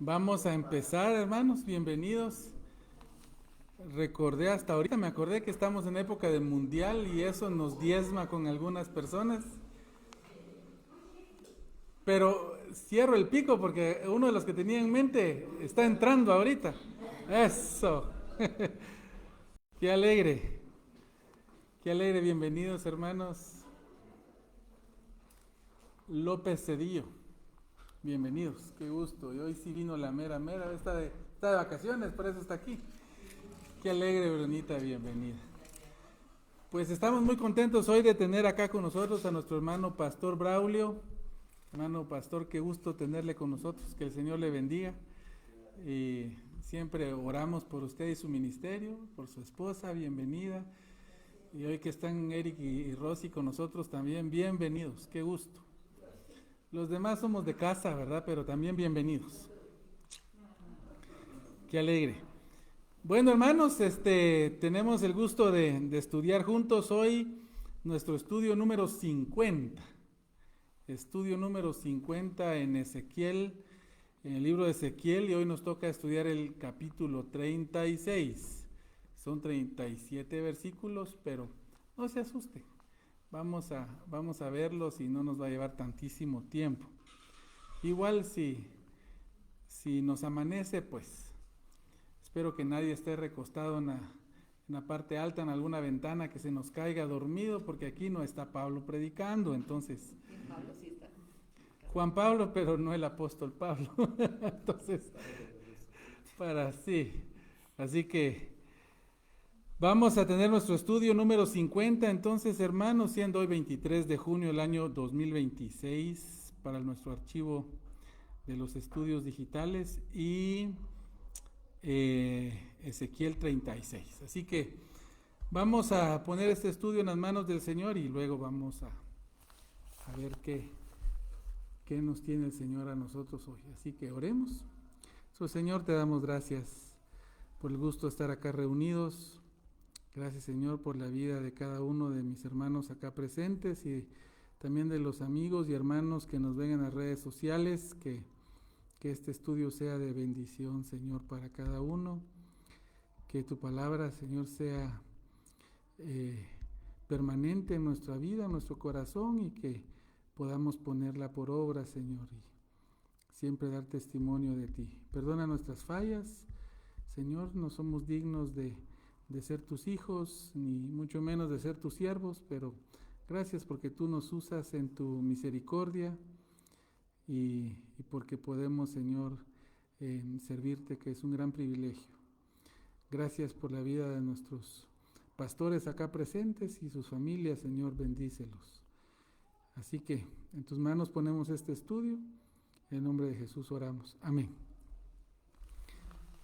Vamos a empezar, hermanos, bienvenidos. Recordé hasta ahorita, me acordé que estamos en época de mundial y eso nos diezma con algunas personas. Pero cierro el pico porque uno de los que tenía en mente está entrando ahorita. Eso. Qué alegre. Qué alegre, bienvenidos, hermanos. López Cedillo. Bienvenidos, qué gusto. Y hoy sí vino la mera mera, está de vacaciones, por eso está aquí. Qué alegre, Brunita, bienvenida. Pues estamos muy contentos hoy de tener acá con nosotros a nuestro hermano Pastor Braulio. Hermano Pastor, qué gusto tenerle con nosotros, que el Señor le bendiga. Y siempre oramos por usted y su ministerio, por su esposa, bienvenida. Y hoy que están Eric y Rosy con nosotros también, bienvenidos, qué gusto. Los demás somos de casa, ¿verdad? Pero también bienvenidos. Qué alegre. Bueno, hermanos, tenemos el gusto de estudiar juntos hoy nuestro estudio número 50. Estudio número 50 en Ezequiel, en el libro de Ezequiel, y hoy nos toca estudiar el capítulo 36. Son 37 versículos, pero no se asusten. Vamos a verlos y no nos va a llevar tantísimo tiempo. Igual si nos amanece, pues espero que nadie esté recostado en la parte alta, en alguna ventana, que se nos caiga dormido, porque aquí no está Pablo predicando, entonces... Pablo sí está. Juan Pablo, pero no el apóstol Pablo. Entonces, sí. Así que vamos a tener nuestro estudio número 50, entonces, hermanos, siendo hoy 23 de junio del año 2026, para nuestro archivo de los estudios digitales, y Ezequiel 36. Así que vamos a poner este estudio en las manos del Señor y luego vamos a ver qué nos tiene el Señor a nosotros hoy. Así que oremos. Señor, te damos gracias por el gusto de estar acá reunidos. Gracias, Señor, por la vida de cada uno de mis hermanos acá presentes y también de los amigos y hermanos que nos ven en las redes sociales. Que este estudio sea de bendición, Señor, para cada uno. Que tu palabra, Señor, sea permanente en nuestra vida, en nuestro corazón, y que podamos ponerla por obra, Señor, y siempre dar testimonio de ti. Perdona nuestras fallas, Señor, no somos dignos de ser tus hijos, ni mucho menos de ser tus siervos, pero gracias porque tú nos usas en tu misericordia y porque podemos, Señor, servirte, que es un gran privilegio. Gracias por la vida de nuestros pastores acá presentes y sus familias, Señor, bendícelos. Así que en tus manos ponemos este estudio, en el nombre de Jesús oramos. Amén.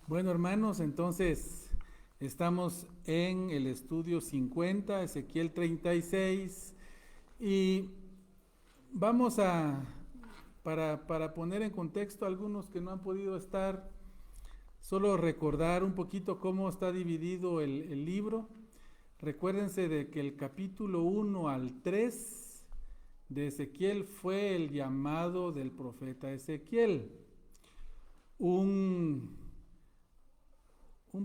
Bueno, hermanos, entonces estamos en el estudio 50, Ezequiel 36, y vamos para poner en contexto a algunos que no han podido estar, solo recordar un poquito cómo está dividido el libro. Recuérdense de que el capítulo 1 al 3 de Ezequiel fue el llamado del profeta Ezequiel. Un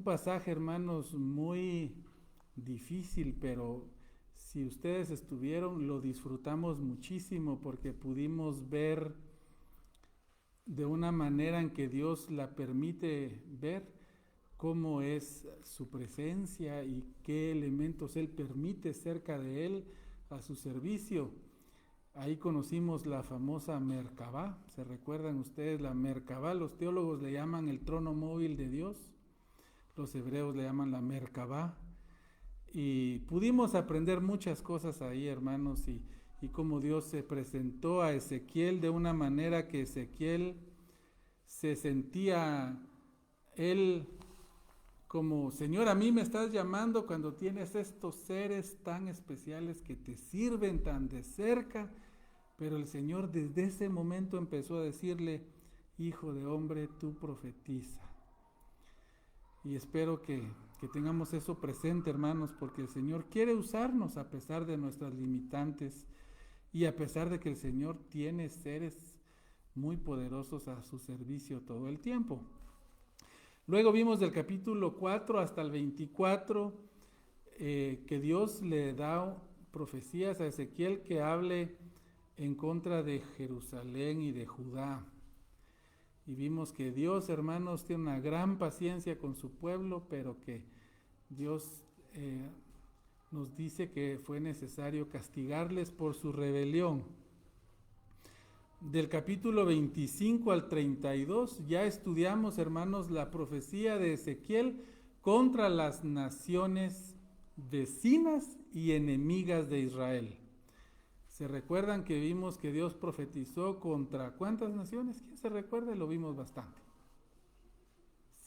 pasaje, hermanos, muy difícil, pero si ustedes estuvieron, lo disfrutamos muchísimo porque pudimos ver de una manera en que Dios la permite ver cómo es su presencia y qué elementos Él permite cerca de Él a su servicio. Ahí conocimos la famosa Merkabá. ¿Se recuerdan ustedes la Merkabá? Los teólogos le llaman el trono móvil de Dios. Los hebreos le llaman la Merkabá. Y pudimos aprender muchas cosas ahí, hermanos, y cómo Dios se presentó a Ezequiel de una manera que Ezequiel se sentía él como: Señor, a mí me estás llamando cuando tienes estos seres tan especiales que te sirven tan de cerca. Pero el Señor desde ese momento empezó a decirle: hijo de hombre, tú profetiza. Y espero que tengamos eso presente, hermanos, porque el Señor quiere usarnos a pesar de nuestras limitantes y a pesar de que el Señor tiene seres muy poderosos a su servicio todo el tiempo. Luego vimos del capítulo 4 hasta el 24 que Dios le da profecías a Ezequiel que hable en contra de Jerusalén y de Judá. Y vimos que Dios, hermanos, tiene una gran paciencia con su pueblo, pero que Dios nos dice que fue necesario castigarles por su rebelión. Del capítulo 25 al 32 ya estudiamos, hermanos, la profecía de Ezequiel contra las naciones vecinas y enemigas de Israel. ¿Se recuerdan que vimos que Dios profetizó contra cuántas naciones? ¿Quién se recuerda? Lo vimos bastante.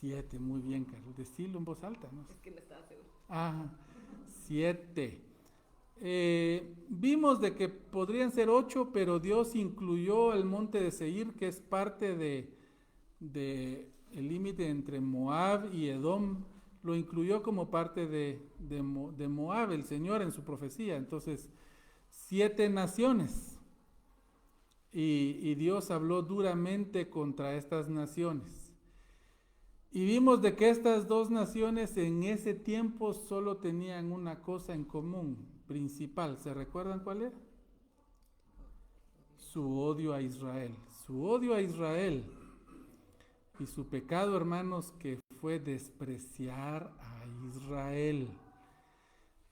7, muy bien, Carlos. Decirlo en voz alta, ¿no? Es que no estaba seguro. 7. Vimos de que podrían ser 8, pero Dios incluyó el monte de Seir, que es parte de el límite entre Moab y Edom, lo incluyó como parte de Moab, el Señor en su profecía. Entonces, 7 naciones. Y Dios habló duramente contra estas naciones. Y vimos de que estas dos naciones en ese tiempo solo tenían una cosa en común, principal. ¿Se recuerdan cuál era? Su odio a Israel. Su odio a Israel. Y su pecado, hermanos, que fue despreciar a Israel.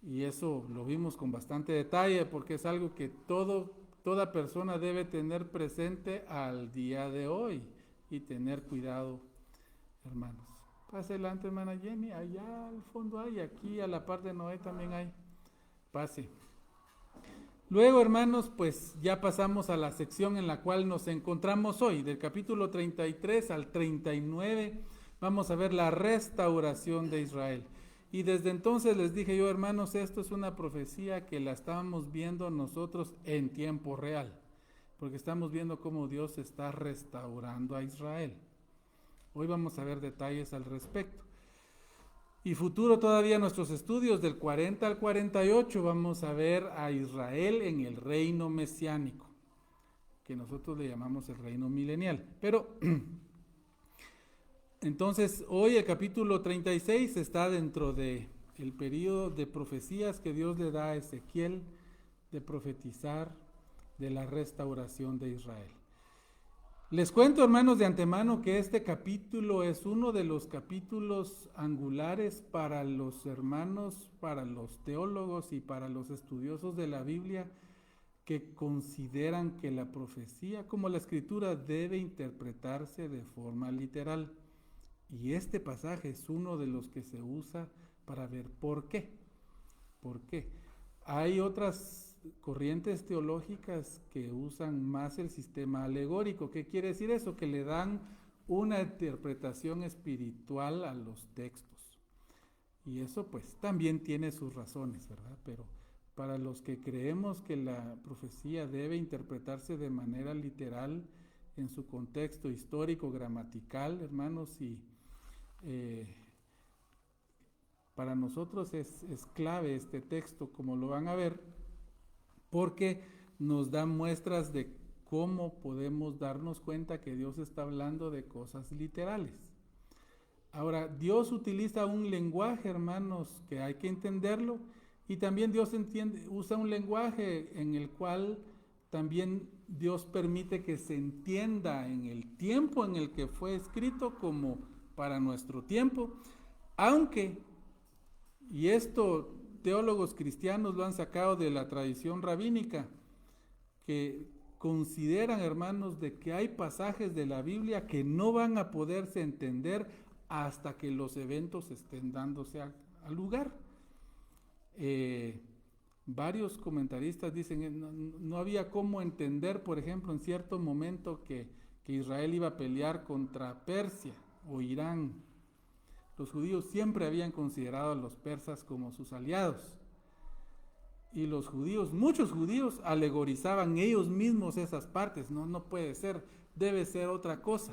Y eso lo vimos con bastante detalle porque es algo que toda persona debe tener presente al día de hoy y tener cuidado, hermanos. Pase adelante, hermana Jenny, allá al fondo hay, aquí a la par de Noé también hay. Pase. Luego, hermanos, pues ya pasamos a la sección en la cual nos encontramos hoy, del capítulo 33 al 39, vamos a ver la restauración de Israel. Y desde entonces les dije yo, hermanos, esto es una profecía que la estábamos viendo nosotros en tiempo real, porque estamos viendo cómo Dios está restaurando a Israel. Hoy vamos a ver detalles al respecto. Y futuro todavía nuestros estudios del 40 al 48 vamos a ver a Israel en el reino mesiánico, que nosotros le llamamos el reino milenial. Pero entonces hoy el capítulo 36 está dentro de el periodo de profecías que Dios le da a Ezequiel de profetizar de la restauración de Israel. Les cuento, hermanos, de antemano que este capítulo es uno de los capítulos angulares para los hermanos, para los teólogos y para los estudiosos de la Biblia que consideran que la profecía, como la escritura, debe interpretarse de forma literal. Y este pasaje es uno de los que se usa para ver por qué. ¿Por qué? Hay otras corrientes teológicas que usan más el sistema alegórico. ¿Qué quiere decir eso? Que le dan una interpretación espiritual a los textos. Y eso pues también tiene sus razones, ¿verdad? Pero para los que creemos que la profecía debe interpretarse de manera literal en su contexto histórico, gramatical, hermanos, y para nosotros es clave este texto, como lo van a ver, porque nos da muestras de cómo podemos darnos cuenta que Dios está hablando de cosas literales. Ahora, Dios utiliza un lenguaje, hermanos, que hay que entenderlo, y también Dios usa un lenguaje en el cual también Dios permite que se entienda en el tiempo en el que fue escrito como para nuestro tiempo, aunque, y esto teólogos cristianos lo han sacado de la tradición rabínica, que consideran, hermanos, de que hay pasajes de la Biblia que no van a poderse entender hasta que los eventos estén dándose al lugar. Varios comentaristas dicen no había cómo entender, por ejemplo, en cierto momento que Israel iba a pelear contra Persia o Irán. Los judíos siempre habían considerado a los persas como sus aliados. Y los judíos, muchos judíos, alegorizaban ellos mismos esas partes. No puede ser, debe ser otra cosa.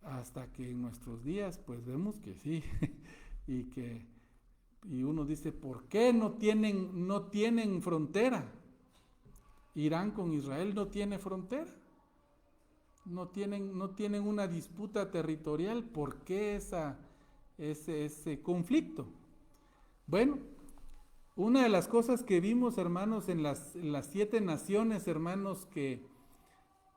Hasta que en nuestros días, pues vemos que sí. y uno dice, ¿por qué no tienen frontera? Irán con Israel no tiene frontera. no tienen una disputa territorial. ¿Por qué ese conflicto? Bueno, una de las cosas que vimos, hermanos, en las 7 naciones, hermanos, que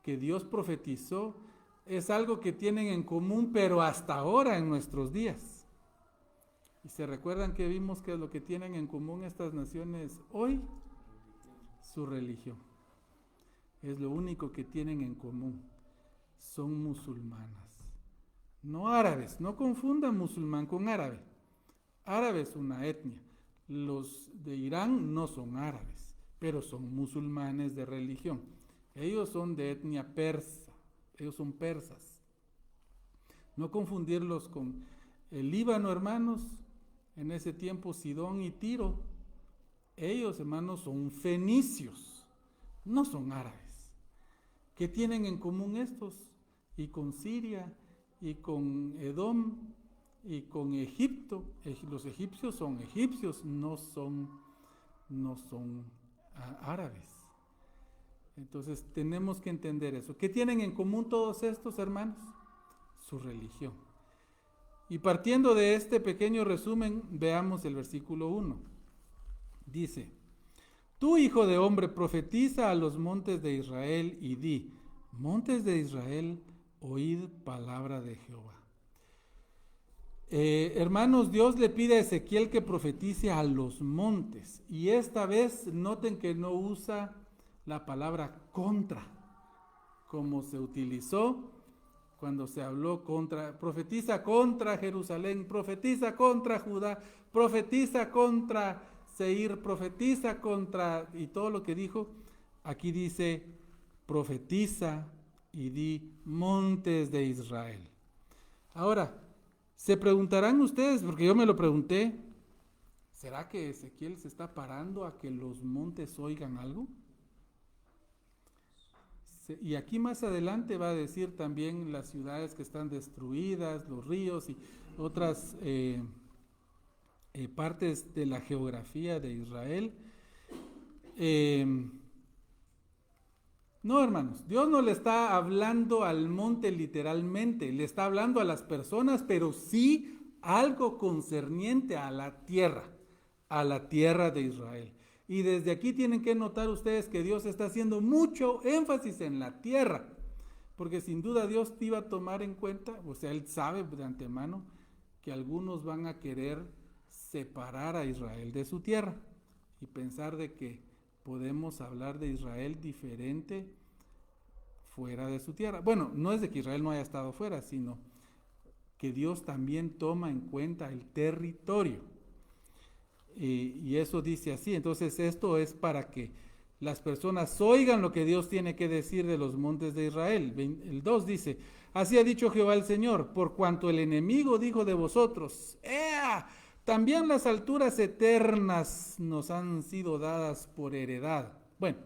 Dios profetizó, es algo que tienen en común, pero hasta ahora en nuestros días. ¿Y se recuerdan que vimos que es lo que tienen en común estas naciones hoy? Su religión. Es lo único que tienen en común. Son musulmanas. No árabes, no confundan musulmán con árabe. Árabe es una etnia. Los de Irán no son árabes, pero son musulmanes de religión. Ellos son de etnia persa, ellos son persas. No confundirlos con el Líbano, hermanos, en ese tiempo Sidón y Tiro. Ellos, hermanos, son fenicios, no son árabes. ¿Qué tienen en común estos? Y con Siria, y con Edom, y con Egipto. Los egipcios son egipcios, no son árabes. Entonces tenemos que entender eso. ¿Qué tienen en común todos estos, hermanos? Su religión. Y partiendo de este pequeño resumen, veamos el versículo 1. Dice: Tú, hijo de hombre, profetiza a los montes de Israel y di: montes de Israel, oíd palabra de Jehová. Hermanos, Dios le pide a Ezequiel que profetice a los montes. Y esta vez noten que no usa la palabra contra, como se utilizó cuando se habló contra, profetiza contra Jerusalén, profetiza contra Judá, profetiza contra Seir, profetiza contra, y todo lo que dijo. Aquí dice: profetiza y di montes de Israel. Ahora, se preguntarán ustedes, porque yo me lo pregunté, ¿será que Ezequiel se está parando a que los montes oigan algo? Y aquí más adelante va a decir también las ciudades que están destruidas, los ríos y otras partes de la geografía de Israel. No, hermanos, Dios no le está hablando al monte literalmente, le está hablando a las personas, pero sí algo concerniente a la tierra de Israel. Y desde aquí tienen que notar ustedes que Dios está haciendo mucho énfasis en la tierra, porque sin duda Dios te iba a tomar en cuenta, o sea, Él sabe de antemano que algunos van a querer separar a Israel de su tierra y pensar de que podemos hablar de Israel diferente fuera de su tierra. Bueno, no es de que Israel no haya estado fuera, sino que Dios también toma en cuenta el territorio. Y eso dice así. Entonces esto es para que las personas oigan lo que Dios tiene que decir de los montes de Israel. El 2 dice: así ha dicho Jehová el Señor, por cuanto el enemigo dijo de vosotros: ¡Ea! También las alturas eternas nos han sido dadas por heredad. Bueno,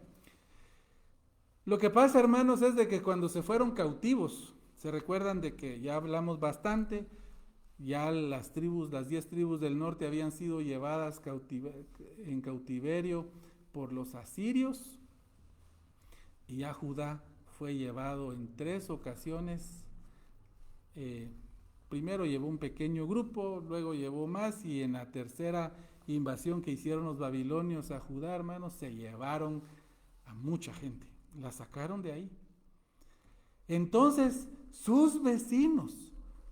lo que pasa, hermanos, es de que cuando se fueron cautivos, se recuerdan de que ya hablamos bastante, ya las 10 tribus del norte habían sido llevadas en cautiverio por los asirios, y ya Judá fue llevado en 3 ocasiones. Primero llevó un pequeño grupo, luego llevó más, y en la tercera invasión que hicieron los babilonios a Judá, hermanos, se llevaron a mucha gente, la sacaron de ahí. Entonces sus vecinos,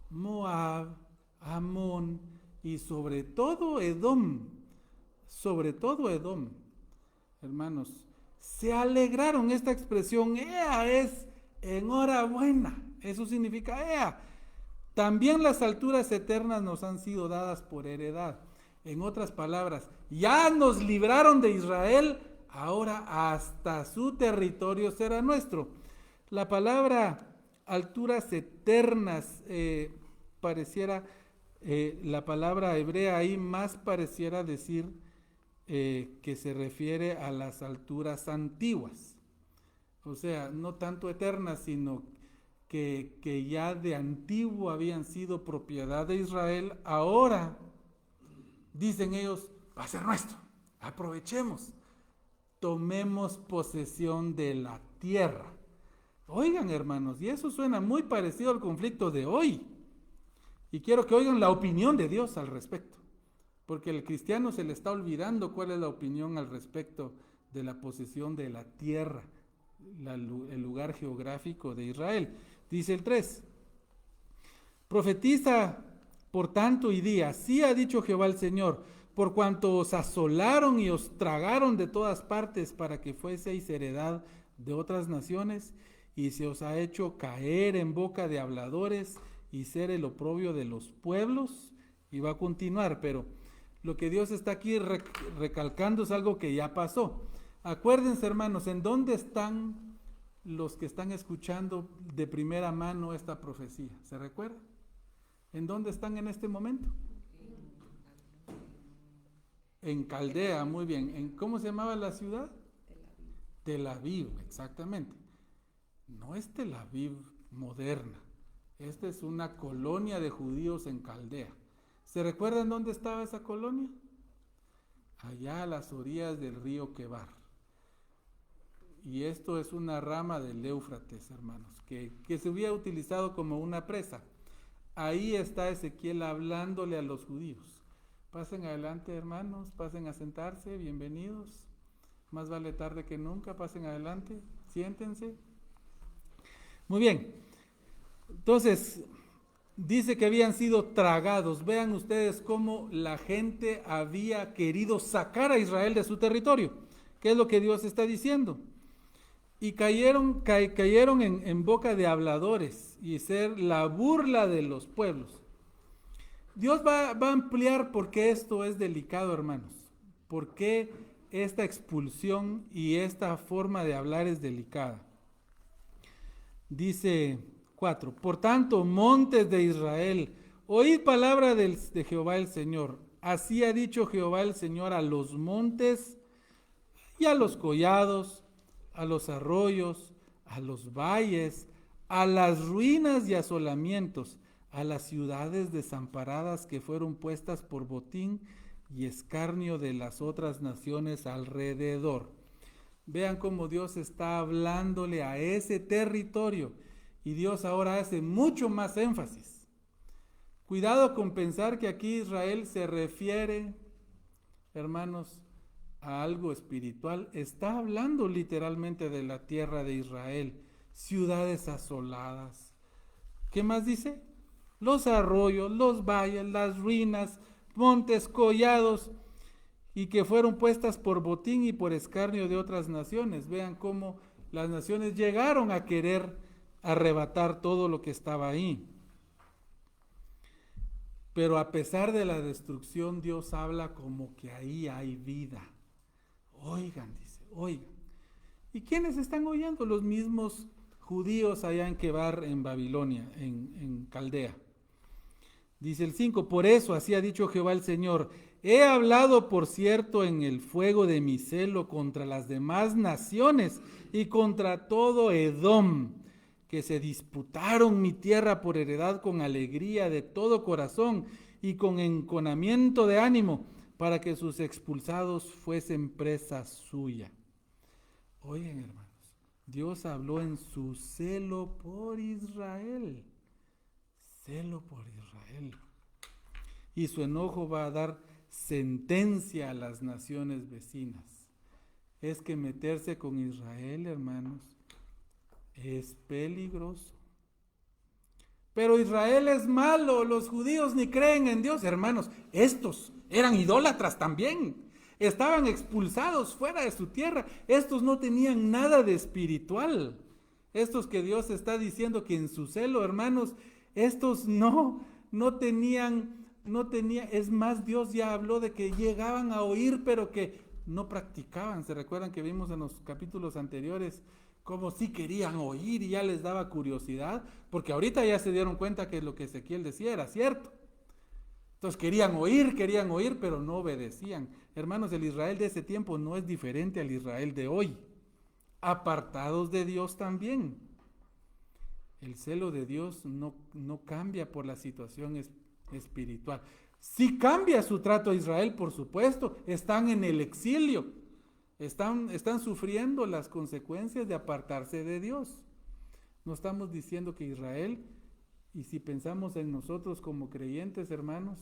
Moab, Amón y sobre todo Edom, hermanos, se alegraron. Esta expresión, ea, es enhorabuena, eso significa ea. También las alturas eternas nos han sido dadas por heredad. En otras palabras, ya nos libraron de Israel, ahora hasta su territorio será nuestro. La palabra alturas eternas pareciera, la palabra hebrea ahí más pareciera decir que se refiere a las alturas antiguas. O sea, no tanto eternas, sino que ya de antiguo habían sido propiedad de Israel. Ahora, dicen ellos, va a ser nuestro. Aprovechemos, tomemos posesión de la tierra. Oigan, hermanos, y eso suena muy parecido al conflicto de hoy. Y quiero que oigan la opinión de Dios al respecto, porque el cristiano se le está olvidando cuál es la opinión al respecto de la posesión de la tierra, el lugar geográfico de Israel. Dice el 3, profetiza por tanto y di, así ha dicho Jehová el Señor, por cuanto os asolaron y os tragaron de todas partes para que fueseis heredad de otras naciones, y se os ha hecho caer en boca de habladores y ser el oprobio de los pueblos. Y va a continuar, pero lo que Dios está aquí recalcando es algo que ya pasó. Acuérdense, hermanos, ¿en dónde están los que están escuchando de primera mano esta profecía? ¿Se recuerdan? ¿En dónde están en este momento? En Caldea, muy bien. ¿Cómo se llamaba la ciudad? Tel Aviv, exactamente. No es Tel Aviv moderna. Esta es una colonia de judíos en Caldea. ¿Se recuerdan dónde estaba esa colonia? Allá a las orillas del río Quebar. Y esto es una rama del Éufrates, hermanos, que se hubiera utilizado como una presa. Ahí está Ezequiel hablándole a los judíos. Pasen adelante, hermanos, pasen a sentarse, bienvenidos. Más vale tarde que nunca, pasen adelante, siéntense. Muy bien, entonces dice que habían sido tragados. Vean ustedes cómo la gente había querido sacar a Israel de su territorio. ¿Qué es lo que Dios está diciendo? Y cayeron en boca de habladores y ser la burla de los pueblos. Dios va a ampliar por qué esto es delicado, hermanos. Por qué esta expulsión y esta forma de hablar es delicada. Dice 4, por tanto, montes de Israel, oíd palabra de Jehová el Señor. Así ha dicho Jehová el Señor a los montes y a los collados, a los arroyos, a los valles, a las ruinas y asolamientos, a las ciudades desamparadas que fueron puestas por botín y escarnio de las otras naciones alrededor. Vean cómo Dios está hablándole a ese territorio y Dios ahora hace mucho más énfasis. Cuidado con pensar que aquí Israel se refiere, hermanos, a algo espiritual. Está hablando literalmente de la tierra de Israel, ciudades asoladas. ¿Qué más dice? Los arroyos, los valles, las ruinas, montes, collados, y que fueron puestas por botín y por escarnio de otras naciones. Vean cómo las naciones llegaron a querer arrebatar todo lo que estaba ahí. Pero a pesar de la destrucción, Dios habla como que ahí hay vida. Oigan, dice, oigan. ¿Y quiénes están oyendo? Los mismos judíos allá en Quebar, en Babilonia, en Caldea. Dice el 5, por eso así ha dicho Jehová el Señor, he hablado por cierto en el fuego de mi celo contra las demás naciones y contra todo Edom, que se disputaron mi tierra por heredad con alegría de todo corazón y con enconamiento de ánimo, para que sus expulsados fuesen presa suya. Oigan, hermanos, Dios habló en su celo por Israel. Celo por Israel. Y su enojo va a dar sentencia a las naciones vecinas. Es que meterse con Israel, hermanos, es peligroso. Pero Israel es malo, los judíos ni creen en Dios. Hermanos, estos eran idólatras también. Estaban expulsados fuera de su tierra. Estos no tenían nada de espiritual. Estos que Dios está diciendo que en su celo, hermanos, estos no tenían, es más, Dios ya habló de que llegaban a oír, pero que no practicaban. ¿Se recuerdan que vimos en los capítulos anteriores cómo sí querían oír y ya les daba curiosidad? Porque ahorita ya se dieron cuenta que lo que Ezequiel decía era cierto. Entonces querían oír, pero no obedecían. Hermanos, el Israel de ese tiempo no es diferente al Israel de hoy. Apartados de Dios también. El celo de Dios no cambia por la situación espiritual. Sí cambia su trato a Israel, por supuesto. Están en el exilio. Están sufriendo las consecuencias de apartarse de Dios. No estamos diciendo que Israel, y si pensamos en nosotros como creyentes, hermanos,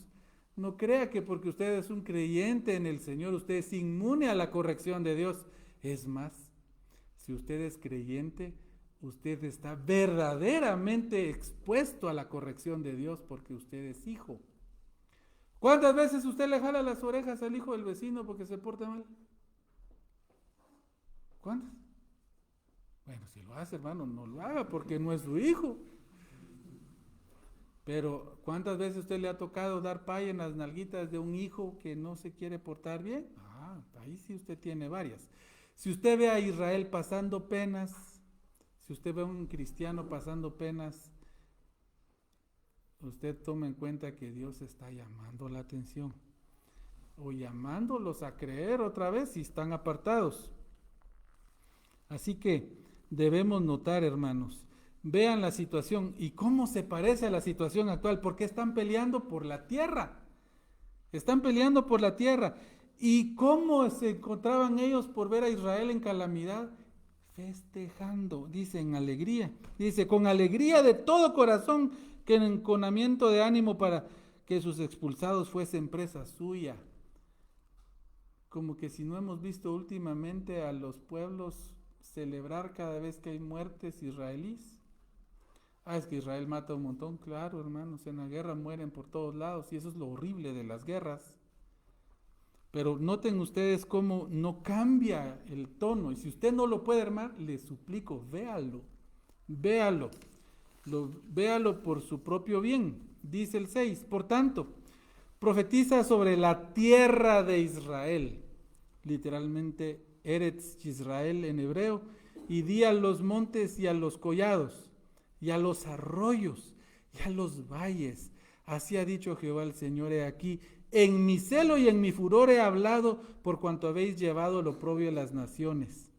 no crea que porque usted es un creyente en el Señor, usted es inmune a la corrección de Dios. Es más, si usted es creyente, usted está verdaderamente expuesto a la corrección de Dios porque usted es hijo. ¿Cuántas veces usted le jala las orejas al hijo del vecino porque se porta mal? ¿Cuántas? Bueno, si lo hace, hermano, no lo haga porque no es su hijo. Pero ¿cuántas veces usted le ha tocado dar pay en las nalguitas de un hijo que no se quiere portar bien? Ahí sí usted tiene varias. Si usted ve a Israel pasando penas, si usted ve a un cristiano pasando penas, usted tome en cuenta que Dios está llamando la atención o llamándolos a creer otra vez si están apartados. Así que debemos notar, hermanos, vean la situación y cómo se parece a la situación actual, porque están peleando por la tierra. Están peleando por la tierra. ¿Y cómo se encontraban ellos por ver a Israel en calamidad? Festejando, dice, en alegría. Dice, con alegría de todo corazón, que en enconamiento de ánimo para que sus expulsados fuesen presa suya. Como que si no hemos visto últimamente a los pueblos celebrar cada vez que hay muertes israelíes. Es que Israel mata un montón, claro, hermanos, en la guerra mueren por todos lados y eso es lo horrible de las guerras. Pero noten ustedes cómo no cambia el tono, y si usted no lo puede armar, le suplico, véalo por su propio bien. Dice el 6, por tanto, profetiza sobre la tierra de Israel, literalmente Eretz Israel en hebreo, y di a los montes y a los collados, y a los arroyos, y a los valles. Así ha dicho Jehová el Señor, he aquí, en mi celo y en mi furor he hablado, por cuanto habéis llevado el oprobio a las naciones.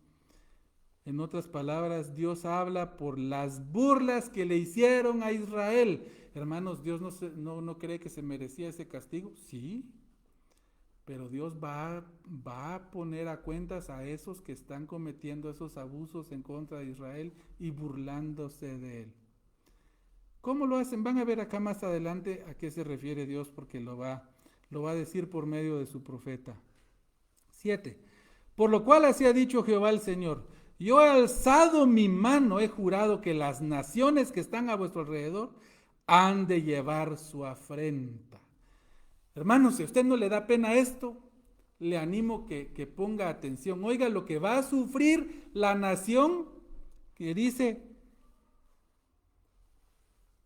En otras palabras, Dios habla por las burlas que le hicieron a Israel. Hermanos, ¿Dios no cree que se merecía ese castigo? Sí, pero Dios va a poner a cuentas a esos que están cometiendo esos abusos en contra de Israel y burlándose de él. ¿Cómo lo hacen? Van a ver acá más adelante a qué se refiere Dios, porque lo va a decir por medio de su profeta. 7. Por lo cual así ha dicho Jehová el Señor: yo he alzado mi mano, he jurado que las naciones que están a vuestro alrededor han de llevar su afrenta. Hermanos, si a usted no le da pena esto, le animo que ponga atención. Oiga lo que va a sufrir la nación que dice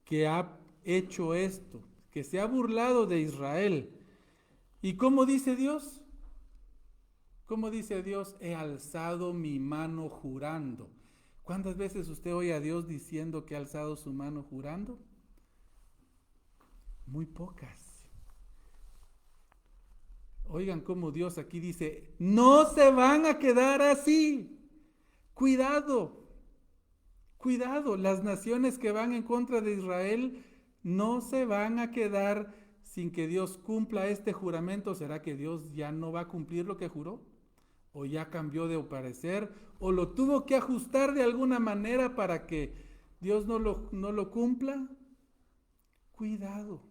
que ha hecho esto, que se ha burlado de Israel. ¿Y cómo dice Dios? ¿Cómo dice Dios? He alzado mi mano jurando. ¿Cuántas veces usted oye a Dios diciendo que ha alzado su mano jurando? Muy pocas. Oigan cómo Dios aquí dice, no se van a quedar así. Cuidado, las naciones que van en contra de Israel no se van a quedar sin que Dios cumpla este juramento. ¿Será que Dios ya no va a cumplir lo que juró? ¿O ya cambió de parecer? ¿O lo tuvo que ajustar de alguna manera para que Dios no lo cumpla? Cuidado.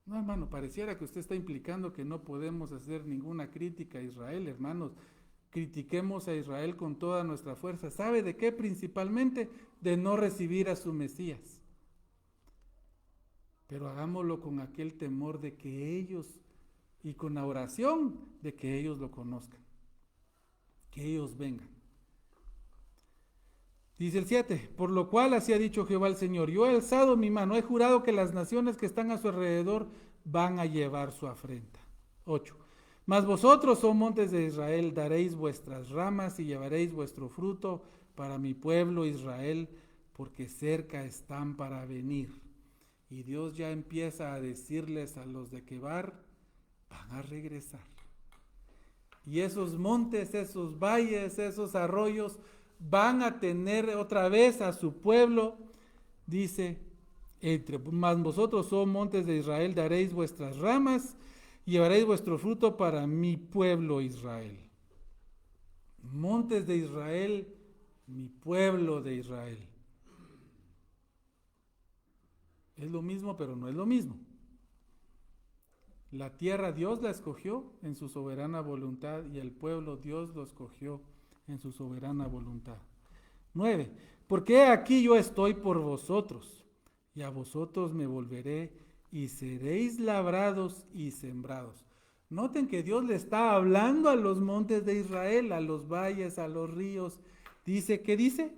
No, hermano, pareciera que usted está implicando que no podemos hacer ninguna crítica a Israel, hermanos. Critiquemos a Israel con toda nuestra fuerza. ¿Sabe de qué? Principalmente de no recibir a su Mesías. Pero hagámoslo con aquel temor de que ellos, y con la oración de que ellos lo conozcan, que ellos vengan. Dice el 7, por lo cual así ha dicho Jehová el Señor: yo he alzado mi mano, he jurado que las naciones que están a su alrededor van a llevar su afrenta. 8, mas vosotros, oh montes de Israel, daréis vuestras ramas y llevaréis vuestro fruto para mi pueblo Israel, porque cerca están para venir. Y Dios ya empieza a decirles a los de Quebar, van a regresar. Y esos montes, esos valles, esos arroyos van a tener otra vez a su pueblo. Dice, mas vosotros, oh montes de Israel, daréis vuestras ramas y llevaréis vuestro fruto para mi pueblo Israel. montes de Israel, mi pueblo de Israel. Es lo mismo, pero no es lo mismo. La tierra Dios la escogió en su soberana voluntad y el pueblo Dios lo escogió en su soberana voluntad. 9. Porque aquí yo estoy por vosotros y a vosotros me volveré y seréis labrados y sembrados. Noten que Dios le está hablando a los montes de Israel, a los valles, a los ríos. Dice, ¿qué dice?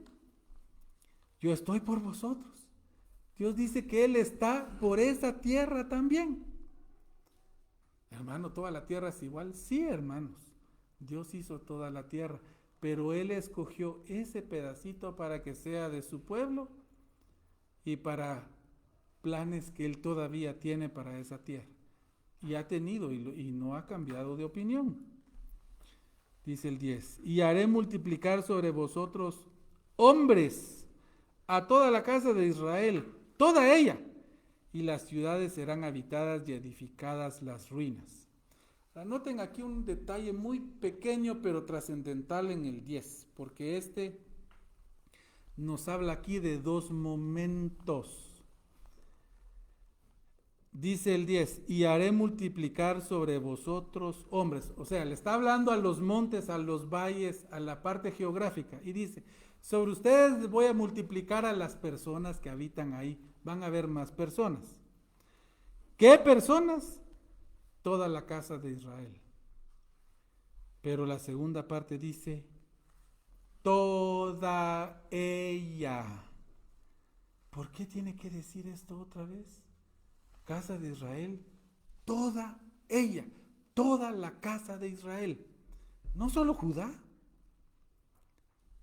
Yo estoy por vosotros. Dios dice que Él está por esa tierra también. Hermano, ¿toda la tierra es igual? Sí, hermanos. Dios hizo toda la tierra, pero Él escogió ese pedacito para que sea de su pueblo y para planes que Él todavía tiene para esa tierra. Y ha tenido y no ha cambiado de opinión. Dice el 10, y haré multiplicar sobre vosotros hombres a toda la casa de Israel, toda ella, y las ciudades serán habitadas y edificadas las ruinas. Anoten aquí un detalle muy pequeño pero trascendental en el 10, porque este nos habla aquí de dos momentos. Dice el 10, y haré multiplicar sobre vosotros hombres. O sea, le está hablando a los montes, a los valles, a la parte geográfica. Y dice, sobre ustedes voy a multiplicar a las personas que habitan ahí. Van a haber más personas. ¿Qué personas? Toda la casa de Israel. Pero la segunda parte dice, toda ella. ¿Por qué tiene que decir esto otra vez? Casa de Israel, toda ella, toda la casa de Israel. No solo Judá,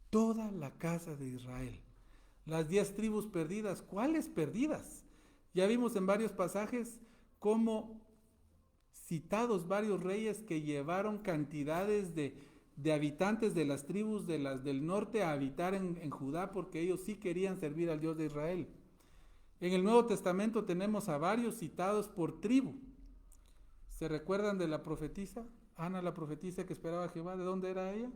toda la casa de Israel. Las 10 tribus perdidas, ¿cuáles perdidas? Ya vimos en varios pasajes cómo citados varios reyes que llevaron cantidades de habitantes de las tribus del norte a habitar en Judá porque ellos sí querían servir al Dios de Israel. En el Nuevo Testamento tenemos a varios citados por tribu. ¿Se recuerdan de la profetisa? Ana, la profetisa que esperaba a Jehová, ¿de dónde era ella?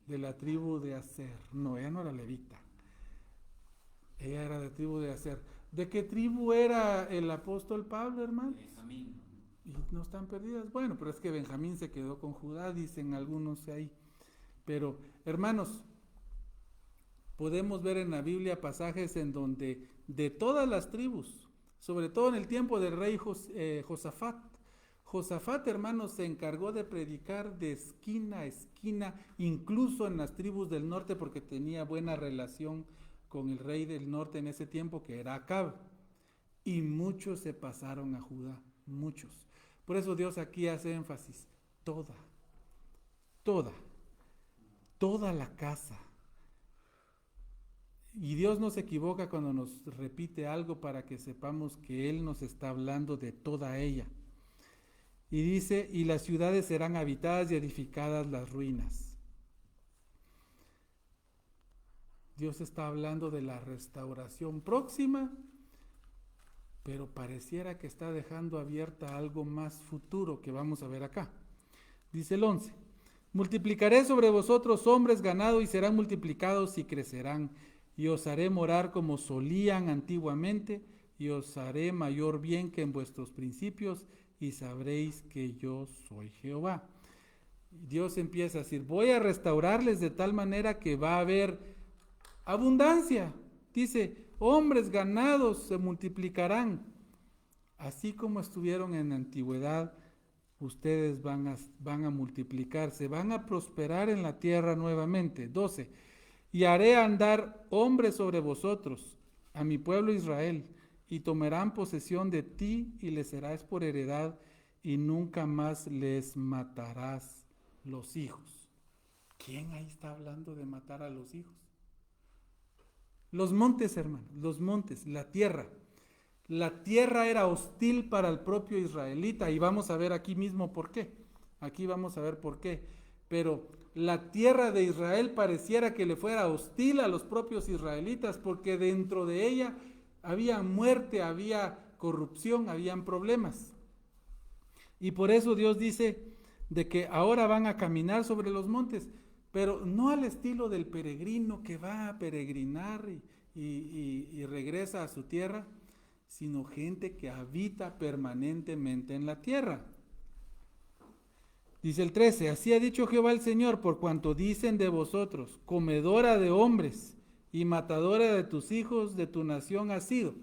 De la tribu de Aser. No, ella no era levita. Ella era de la tribu de Aser. ¿De qué tribu era el apóstol Pablo, hermano? Benjamín. Y no están perdidas. Bueno, pero es que Benjamín se quedó con Judá, dicen algunos ahí. Pero, hermanos, podemos ver en la Biblia pasajes en donde de todas las tribus, sobre todo en el tiempo del rey Josafat, hermanos, se encargó de predicar de esquina a esquina, incluso en las tribus del norte, porque tenía buena relación con el rey del norte en ese tiempo, que era Acab. Y muchos se pasaron a Judá, muchos. Por eso Dios aquí hace énfasis, toda la casa. Y Dios no se equivoca cuando nos repite algo para que sepamos que Él nos está hablando de toda ella. Y dice, y las ciudades serán habitadas y edificadas las ruinas. Dios está hablando de la restauración próxima, pero pareciera que está dejando abierta algo más futuro que vamos a ver acá. Dice el 11, multiplicaré sobre vosotros hombres, ganado, y serán multiplicados y crecerán. Y os haré morar como solían antiguamente, y os haré mayor bien que en vuestros principios, y sabréis que yo soy Jehová. Dios empieza a decir, voy a restaurarles de tal manera que va a haber abundancia. Dice, hombres, ganados se multiplicarán. Así como estuvieron en la antigüedad, ustedes van a multiplicarse, van a prosperar en la tierra nuevamente. 12. Y haré andar hombres sobre vosotros, a mi pueblo Israel, y tomarán posesión de ti y les serás por heredad, y nunca más les matarás los hijos. ¿Quién ahí está hablando de matar a los hijos? Los montes, hermanos, los montes, la tierra. La tierra era hostil para el propio israelita, y vamos a ver aquí mismo por qué. Aquí vamos a ver por qué. Pero la tierra de Israel pareciera que le fuera hostil a los propios israelitas, porque dentro de ella había muerte, había corrupción, habían problemas. Y por eso Dios dice de que ahora van a caminar sobre los montes, pero no al estilo del peregrino que va a peregrinar y regresa a su tierra, sino gente que habita permanentemente en la tierra. Dice el 13, así ha dicho Jehová el Señor, por cuanto dicen de vosotros, comedora de hombres y matadora de tus hijos, de tu nación has sido.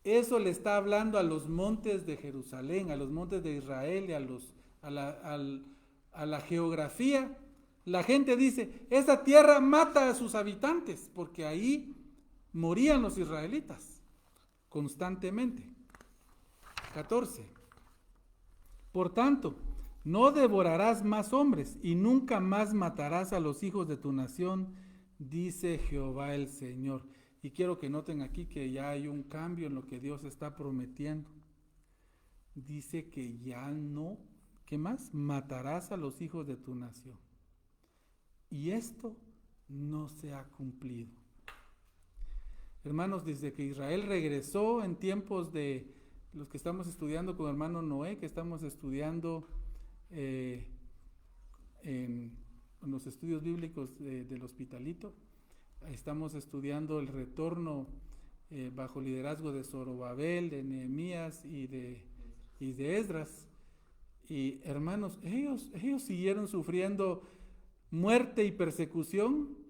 Eso le está hablando a los montes de Jerusalén, a los montes de Israel y a la geografía. La gente dice, esa tierra mata a sus habitantes, porque ahí morían los israelitas constantemente. 14. Por tanto, no devorarás más hombres y nunca más matarás a los hijos de tu nación, dice Jehová el Señor. Y quiero que noten aquí que ya hay un cambio en lo que Dios está prometiendo. Dice que ya no, ¿qué más? Matarás a los hijos de tu nación. Y esto no se ha cumplido. Hermanos, desde que Israel regresó en tiempos de los que estamos estudiando con hermano Noé, que estamos estudiando en los estudios bíblicos del Hospitalito, estamos estudiando el retorno bajo liderazgo de Zorobabel, de Nehemías y de Esdras. Y hermanos, ellos siguieron sufriendo muerte y persecución,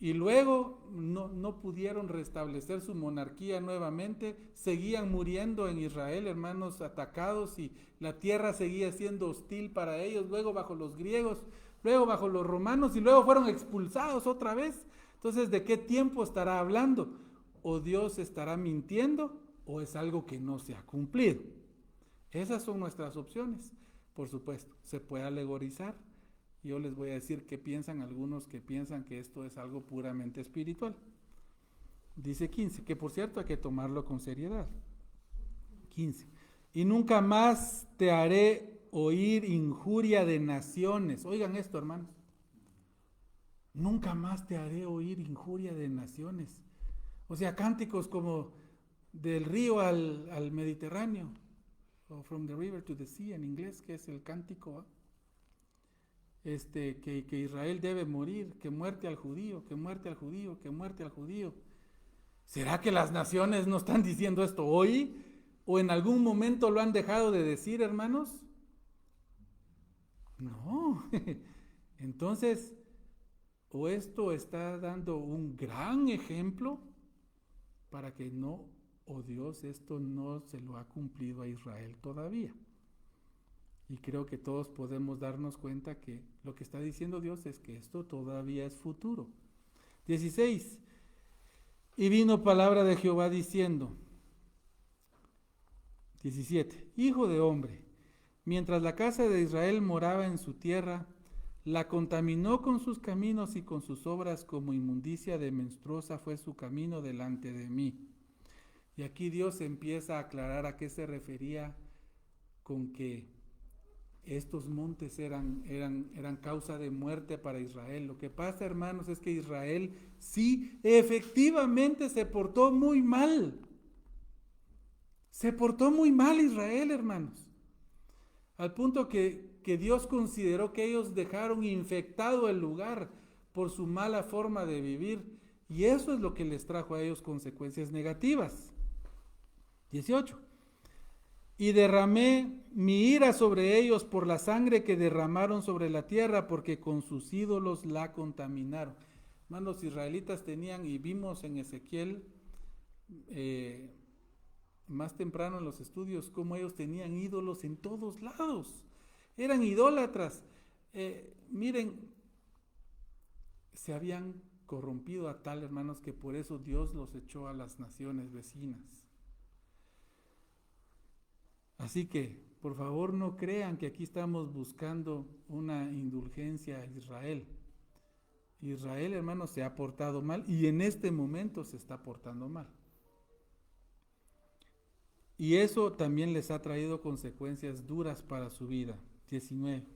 y luego no pudieron restablecer su monarquía nuevamente, seguían muriendo en Israel, hermanos, atacados, y la tierra seguía siendo hostil para ellos, luego bajo los griegos, luego bajo los romanos, y luego fueron expulsados otra vez. Entonces, ¿de qué tiempo estará hablando? ¿O Dios estará mintiendo o es algo que no se ha cumplido? Esas son nuestras opciones. Por supuesto, se puede alegorizar. Yo les voy a decir qué piensan algunos que piensan que esto es algo puramente espiritual. Dice 15, que por cierto hay que tomarlo con seriedad. 15, y nunca más te haré oír injuria de naciones. Oigan esto, hermanos. Nunca más te haré oír injuria de naciones. O sea, cánticos como del río al Mediterráneo, o from the river to the sea en inglés, que es el cántico, que Israel debe morir, que muerte al judío, que muerte al judío, que muerte al judío. ¿Será que las naciones no están diciendo esto hoy? ¿O en algún momento lo han dejado de decir, hermanos? No. Entonces, o esto está dando un gran ejemplo para que no, o Dios esto no se lo ha cumplido a Israel todavía. Y creo que todos podemos darnos cuenta que lo que está diciendo Dios es que esto todavía es futuro. 16. Y vino palabra de Jehová diciendo, 17. Hijo de hombre, mientras la casa de Israel moraba en su tierra, la contaminó con sus caminos y con sus obras, como inmundicia de menstruosa fue su camino delante de mí. Y aquí Dios empieza a aclarar a qué se refería con que estos montes eran causa de muerte para Israel. Lo que pasa, hermanos, es que Israel sí, efectivamente se portó muy mal. Se portó muy mal Israel, hermanos. Al punto que Dios consideró que ellos dejaron infectado el lugar por su mala forma de vivir. Y eso es lo que les trajo a ellos consecuencias negativas. 18. Y derramé mi ira sobre ellos por la sangre que derramaron sobre la tierra, porque con sus ídolos la contaminaron. Hermanos, los israelitas tenían, y vimos en Ezequiel más temprano en los estudios, cómo ellos tenían ídolos en todos lados. Eran idólatras. Miren, se habían corrompido a tal, hermanos, que por eso Dios los echó a las naciones vecinas. Así que, por favor, no crean que aquí estamos buscando una indulgencia a Israel. Israel, hermanos, se ha portado mal y en este momento se está portando mal. Y eso también les ha traído consecuencias duras para su vida. 19.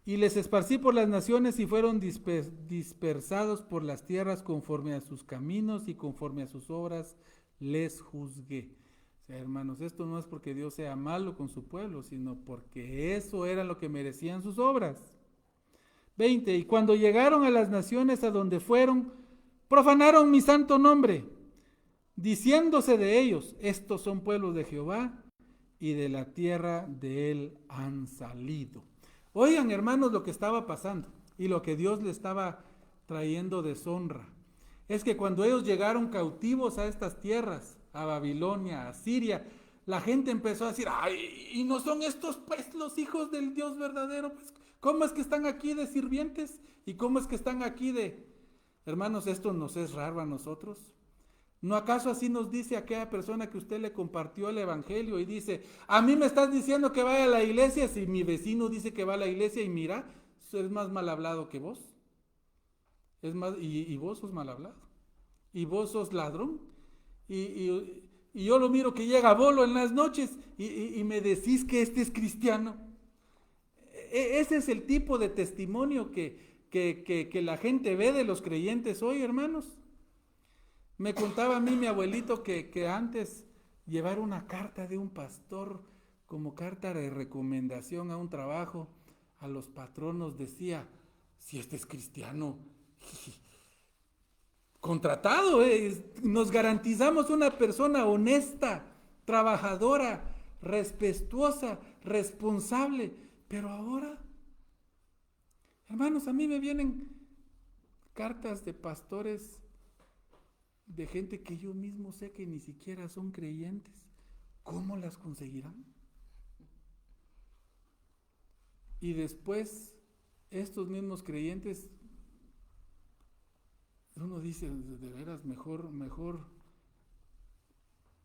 Y les esparcí por las naciones y fueron dispersados por las tierras conforme a sus caminos y conforme a sus obras les juzgué. O sea, hermanos, esto no es porque Dios sea malo con su pueblo, sino porque eso era lo que merecían sus obras. 20. Y cuando llegaron a las naciones a donde fueron, profanaron mi santo nombre, diciéndose de ellos, estos son pueblos de Jehová y de la tierra de él han salido. Oigan, hermanos, lo que estaba pasando y lo que Dios le estaba trayendo deshonra. Es que cuando ellos llegaron cautivos a estas tierras, a Babilonia, a Siria, la gente empezó a decir, ay, ¿y no son estos pues los hijos del Dios verdadero? Pues, ¿cómo es que están aquí de sirvientes? ¿Y cómo es que están aquí de...? Hermanos, esto nos es raro a nosotros. ¿No acaso así nos dice aquella persona que usted le compartió el evangelio y dice, a mí me estás diciendo que vaya a la iglesia si mi vecino dice que va a la iglesia y mira, es más mal hablado que vos? Es más, y vos sos mal hablado. Y vos sos ladrón. Y yo lo miro que llega bolo en las noches y me decís que este es cristiano. Ese es el tipo de testimonio que la gente ve de los creyentes hoy, hermanos. Me contaba a mí mi abuelito que antes llevar una carta de un pastor como carta de recomendación a un trabajo a los patronos decía, si este es cristiano, contratado, nos garantizamos una persona honesta, trabajadora, respetuosa, responsable. Pero ahora, hermanos, a mí me vienen cartas de pastores, de gente que yo mismo sé que ni siquiera son creyentes. ¿Cómo las conseguirán? Y después, estos mismos creyentes, uno dice, de veras, mejor.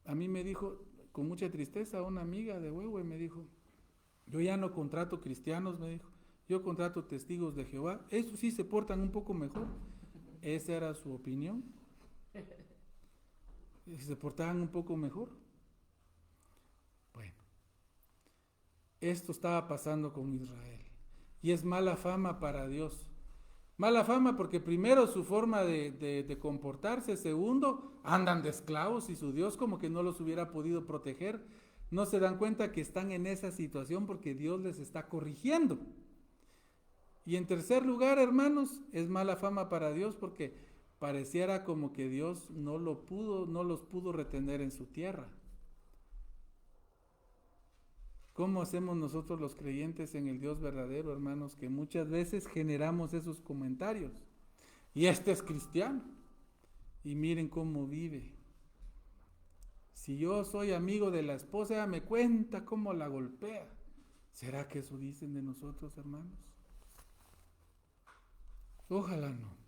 A mí me dijo, con mucha tristeza, una amiga de Huehue me dijo, yo ya no contrato cristianos, me dijo, yo contrato testigos de Jehová, esos sí se portan un poco mejor. Esa era su opinión. Se portaban un poco mejor. Bueno, esto estaba pasando con Israel. Y es mala fama para Dios. Mala fama porque primero su forma de comportarse, segundo, andan de esclavos y su Dios como que no los hubiera podido proteger. No se dan cuenta que están en esa situación porque Dios les está corrigiendo. Y en tercer lugar, hermanos, es mala fama para Dios porque pareciera como que Dios no los pudo retener en su tierra. ¿Cómo hacemos nosotros los creyentes en el Dios verdadero, hermanos? Que muchas veces generamos esos comentarios. Y este es cristiano. Y miren cómo vive. Si yo soy amigo de la esposa, ella me cuenta cómo la golpea. ¿Será que eso dicen de nosotros, hermanos? Ojalá no.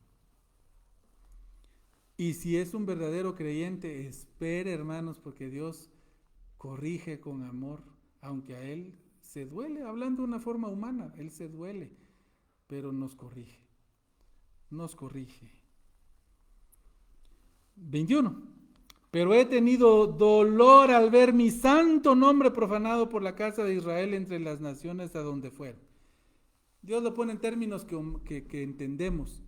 Y si es un verdadero creyente, espere, hermanos, porque Dios corrige con amor, aunque a Él se duele, hablando de una forma humana, Él se duele, pero nos corrige. 21. Pero he tenido dolor al ver mi santo nombre profanado por la casa de Israel entre las naciones a donde fueron. Dios lo pone en términos que entendemos.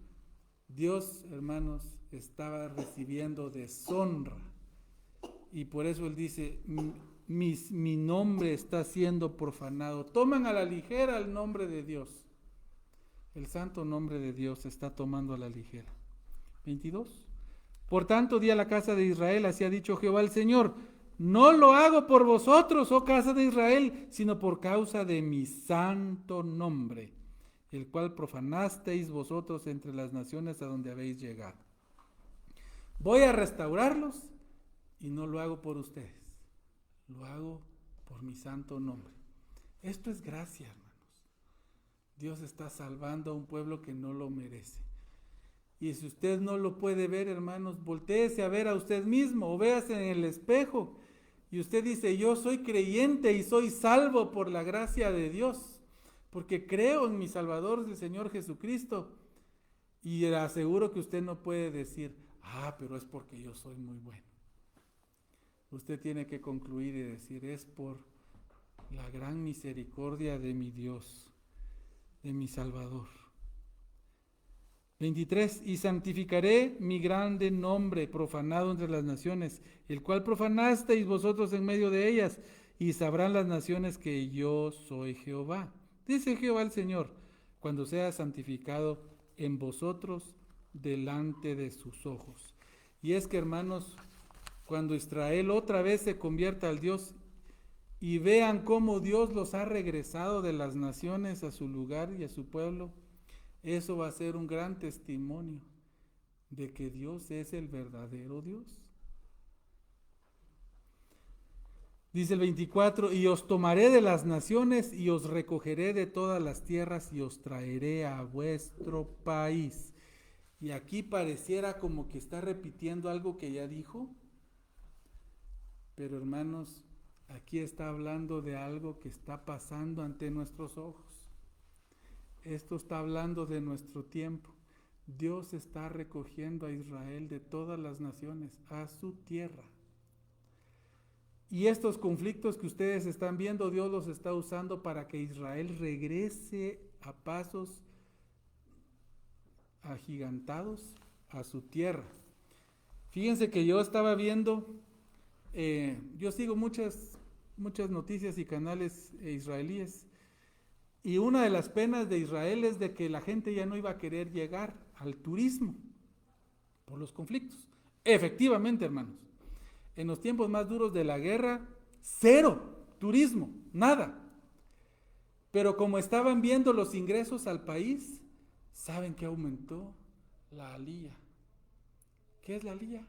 Dios, hermanos, estaba recibiendo deshonra. Y por eso Él dice, mi nombre está siendo profanado. Toman a la ligera el nombre de Dios. El santo nombre de Dios se está tomando a la ligera. 22. Por tanto, di a la casa de Israel, así ha dicho Jehová el Señor, no lo hago por vosotros, oh casa de Israel, sino por causa de mi santo nombre, el cual profanasteis vosotros entre las naciones a donde habéis llegado. Voy a restaurarlos y no lo hago por ustedes, lo hago por mi santo nombre. Esto es gracia, hermanos. Dios está salvando a un pueblo que no lo merece. Y si usted no lo puede ver, hermanos, voltéese a ver a usted mismo o véase en el espejo. Y usted dice, yo soy creyente y soy salvo por la gracia de Dios, porque creo en mi Salvador, el Señor Jesucristo. Y le aseguro que usted no puede decir, pero es porque yo soy muy bueno. Usted tiene que concluir y decir, es por la gran misericordia de mi Dios, de mi Salvador. 23, y santificaré mi grande nombre profanado entre las naciones, el cual profanasteis vosotros en medio de ellas, y sabrán las naciones que yo soy Jehová. Dice Jehová el Señor, cuando sea santificado en vosotros delante de sus ojos. Y es que, hermanos, cuando Israel otra vez se convierta al Dios y vean cómo Dios los ha regresado de las naciones a su lugar y a su pueblo, eso va a ser un gran testimonio de que Dios es el verdadero Dios. Dice el 24, y os tomaré de las naciones y os recogeré de todas las tierras y os traeré a vuestro país. Y aquí pareciera como que está repitiendo algo que ya dijo, pero hermanos, aquí está hablando de algo que está pasando ante nuestros ojos. Esto está hablando de nuestro tiempo. Dios está recogiendo a Israel de todas las naciones a su tierra. Y estos conflictos que ustedes están viendo, Dios los está usando para que Israel regrese a pasos agigantados a su tierra. Fíjense que yo estaba viendo, yo sigo muchas noticias y canales israelíes, y una de las penas de Israel es de que la gente ya no iba a querer llegar al turismo por los conflictos. Efectivamente, hermanos, en los tiempos más duros de la guerra, cero turismo, nada. Pero como estaban viendo los ingresos al país, ¿saben qué aumentó? La alía. ¿Qué es la alía?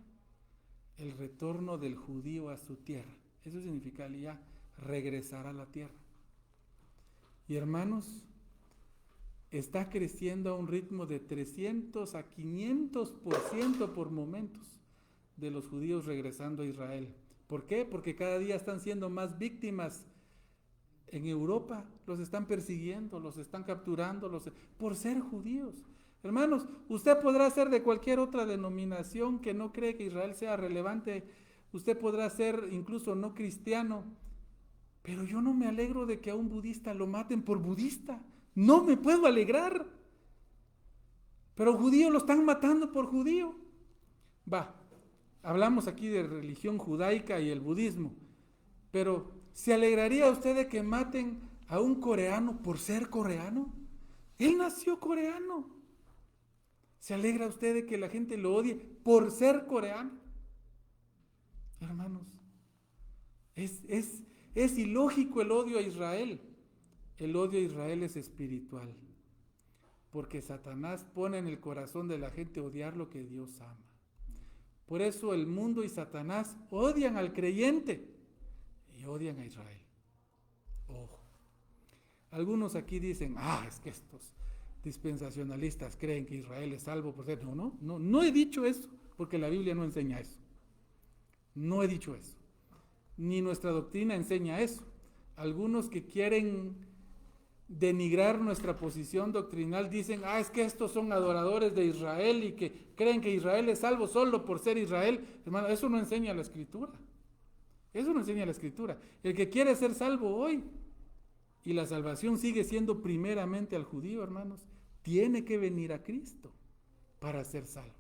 El retorno del judío a su tierra. Eso significa alía, regresar a la tierra. Y hermanos, está creciendo a un ritmo de 300 a 500% por momentos de los judíos regresando a Israel. ¿Por qué? Porque cada día están siendo más víctimas en Europa, los están persiguiendo, los están capturando, por ser judíos. Hermanos, usted podrá ser de cualquier otra denominación que no cree que Israel sea relevante, usted podrá ser incluso no cristiano, pero yo no me alegro de que a un budista lo maten por budista, no me puedo alegrar, pero a un judío lo están matando por judío. Hablamos aquí de religión judaica y el budismo, pero ¿se alegraría usted de que maten a un coreano por ser coreano? Él nació coreano. ¿Se alegra usted de que la gente lo odie por ser coreano? Hermanos, es ilógico el odio a Israel. El odio a Israel es espiritual, porque Satanás pone en el corazón de la gente odiar lo que Dios ama. Por eso el mundo y Satanás odian al creyente y odian a Israel. Ojo. Algunos aquí dicen, es que estos dispensacionalistas creen que Israel es salvo por ser. No he dicho eso, porque la Biblia no enseña eso. No he dicho eso. Ni nuestra doctrina enseña eso. Algunos que quieren denigrar nuestra posición doctrinal dicen, es que estos son adoradores de Israel y que creen que Israel es salvo solo por ser Israel. Hermano, eso no enseña la Escritura. Eso no enseña la Escritura. El que quiere ser salvo hoy, y la salvación sigue siendo primeramente al judío, hermanos, tiene que venir a Cristo para ser salvo.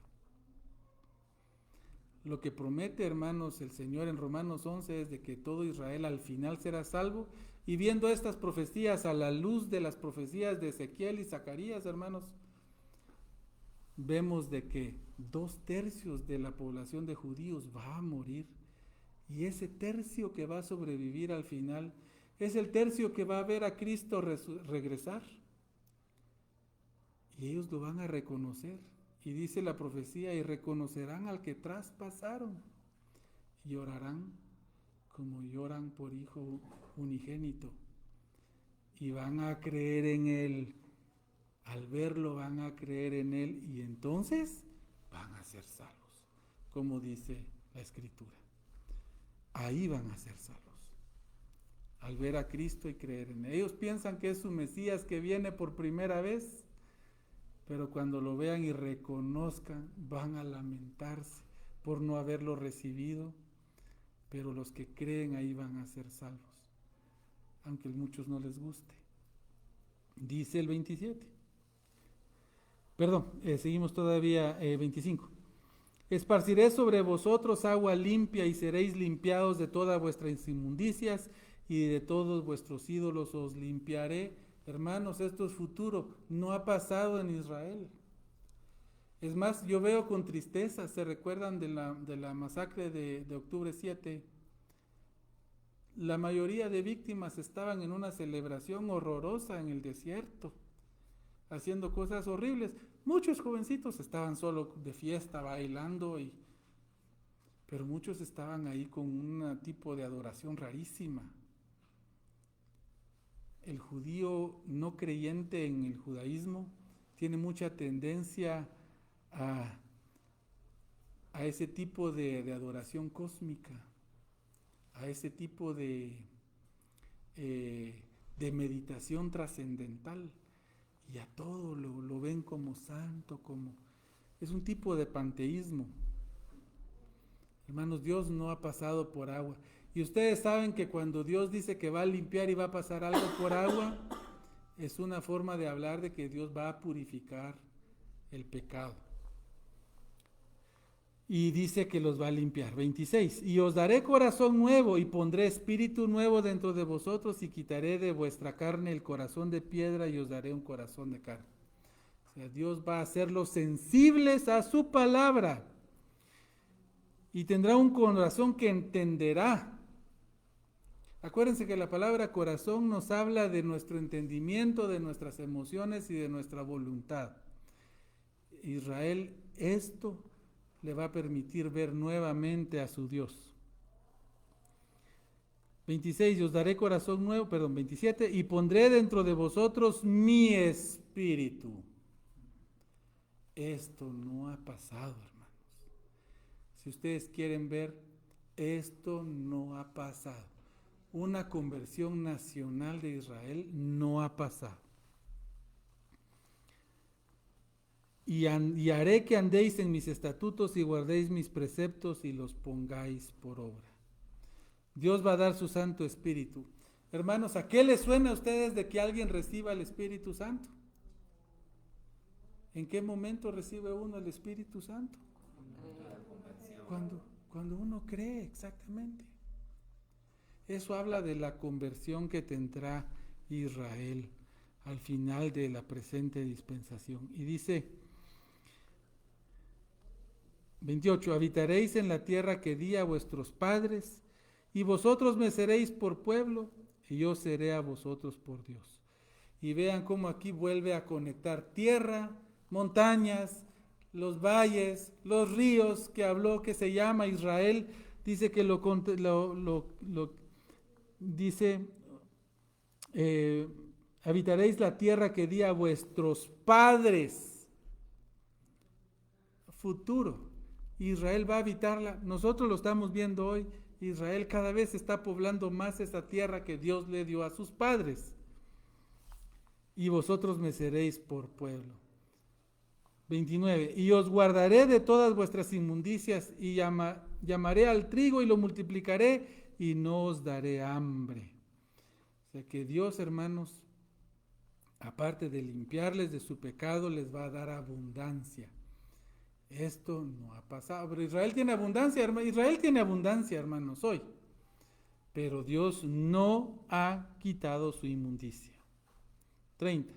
Lo que promete, hermanos, el Señor en Romanos 11 es de que todo Israel al final será salvo. Y viendo estas profecías a la luz de las profecías de Ezequiel y Zacarías, hermanos, vemos de que 2/3 de la población de judíos va a morir. Y ese tercio que va a sobrevivir al final es el tercio que va a ver a Cristo regresar. Y ellos lo van a reconocer. Y dice la profecía, y reconocerán al que traspasaron. Y llorarán como lloran por hijo unigénito. Y van a creer en Él. Al verlo van a creer en Él. Y entonces van a ser salvos. Como dice la Escritura. Ahí van a ser salvos. Al ver a Cristo y creer en Él. Ellos piensan que es su Mesías que viene por primera vez. Pero cuando lo vean y reconozcan, van a lamentarse por no haberlo recibido. Pero los que creen ahí van a ser salvos, aunque a muchos no les guste. Dice el 27. Perdón, seguimos todavía 25. Esparciré sobre vosotros agua limpia y seréis limpiados de todas vuestras inmundicias y de todos vuestros ídolos os limpiaré. Hermanos, esto es futuro, no ha pasado en Israel. Es más, yo veo con tristeza, se recuerdan de la masacre de octubre 7. La mayoría de víctimas estaban en una celebración horrorosa en el desierto, haciendo cosas horribles. Muchos jovencitos estaban solo de fiesta, bailando, pero muchos estaban ahí con un tipo de adoración rarísima. El judío no creyente en el judaísmo tiene mucha tendencia a ese tipo de adoración cósmica, a ese tipo de meditación trascendental, y a todo lo ven como santo, es un tipo de panteísmo. Hermanos, Dios no ha pasado por agua. Y ustedes saben que cuando Dios dice que va a limpiar y va a pasar algo por agua, es una forma de hablar de que Dios va a purificar el pecado. Y dice que los va a limpiar. 26. Y os daré corazón nuevo y pondré espíritu nuevo dentro de vosotros y quitaré de vuestra carne el corazón de piedra y os daré un corazón de carne. O sea, Dios va a hacerlos sensibles a su palabra y tendrá un corazón que entenderá. Acuérdense que la palabra corazón nos habla de nuestro entendimiento, de nuestras emociones y de nuestra voluntad. Israel, esto le va a permitir ver nuevamente a su Dios. 26, os daré corazón nuevo, 27, y pondré dentro de vosotros mi espíritu. Esto no ha pasado, hermanos. Si ustedes quieren ver, esto no ha pasado. Una conversión nacional de Israel no ha pasado. Y haré que andéis en mis estatutos y guardéis mis preceptos y los pongáis por obra. Dios va a dar su Santo Espíritu. Hermanos, ¿a qué les suena a ustedes de que alguien reciba el Espíritu Santo? ¿En qué momento recibe uno el Espíritu Santo? Cuando uno cree, exactamente. Eso habla de la conversión que tendrá Israel al final de la presente dispensación. Y dice 28, habitaréis en la tierra que di a vuestros padres, y vosotros me seréis por pueblo, y yo seré a vosotros por Dios. Y vean cómo aquí vuelve a conectar tierra, montañas, los valles, los ríos que habló, que se llama Israel. Dice que dice, habitaréis la tierra que di a vuestros padres. Futuro. Israel va a habitarla. Nosotros lo estamos viendo hoy. Israel cada vez está poblando más esa tierra que Dios le dio a sus padres. Y vosotros me seréis por pueblo. 29. Y os guardaré de todas vuestras inmundicias y llamaré al trigo y lo multiplicaré y no os daré hambre. O sea que Dios, hermanos, aparte de limpiarles de su pecado, les va a dar abundancia. Esto no ha pasado, pero Israel tiene abundancia, hermanos, hoy. Pero Dios no ha quitado su inmundicia. 30.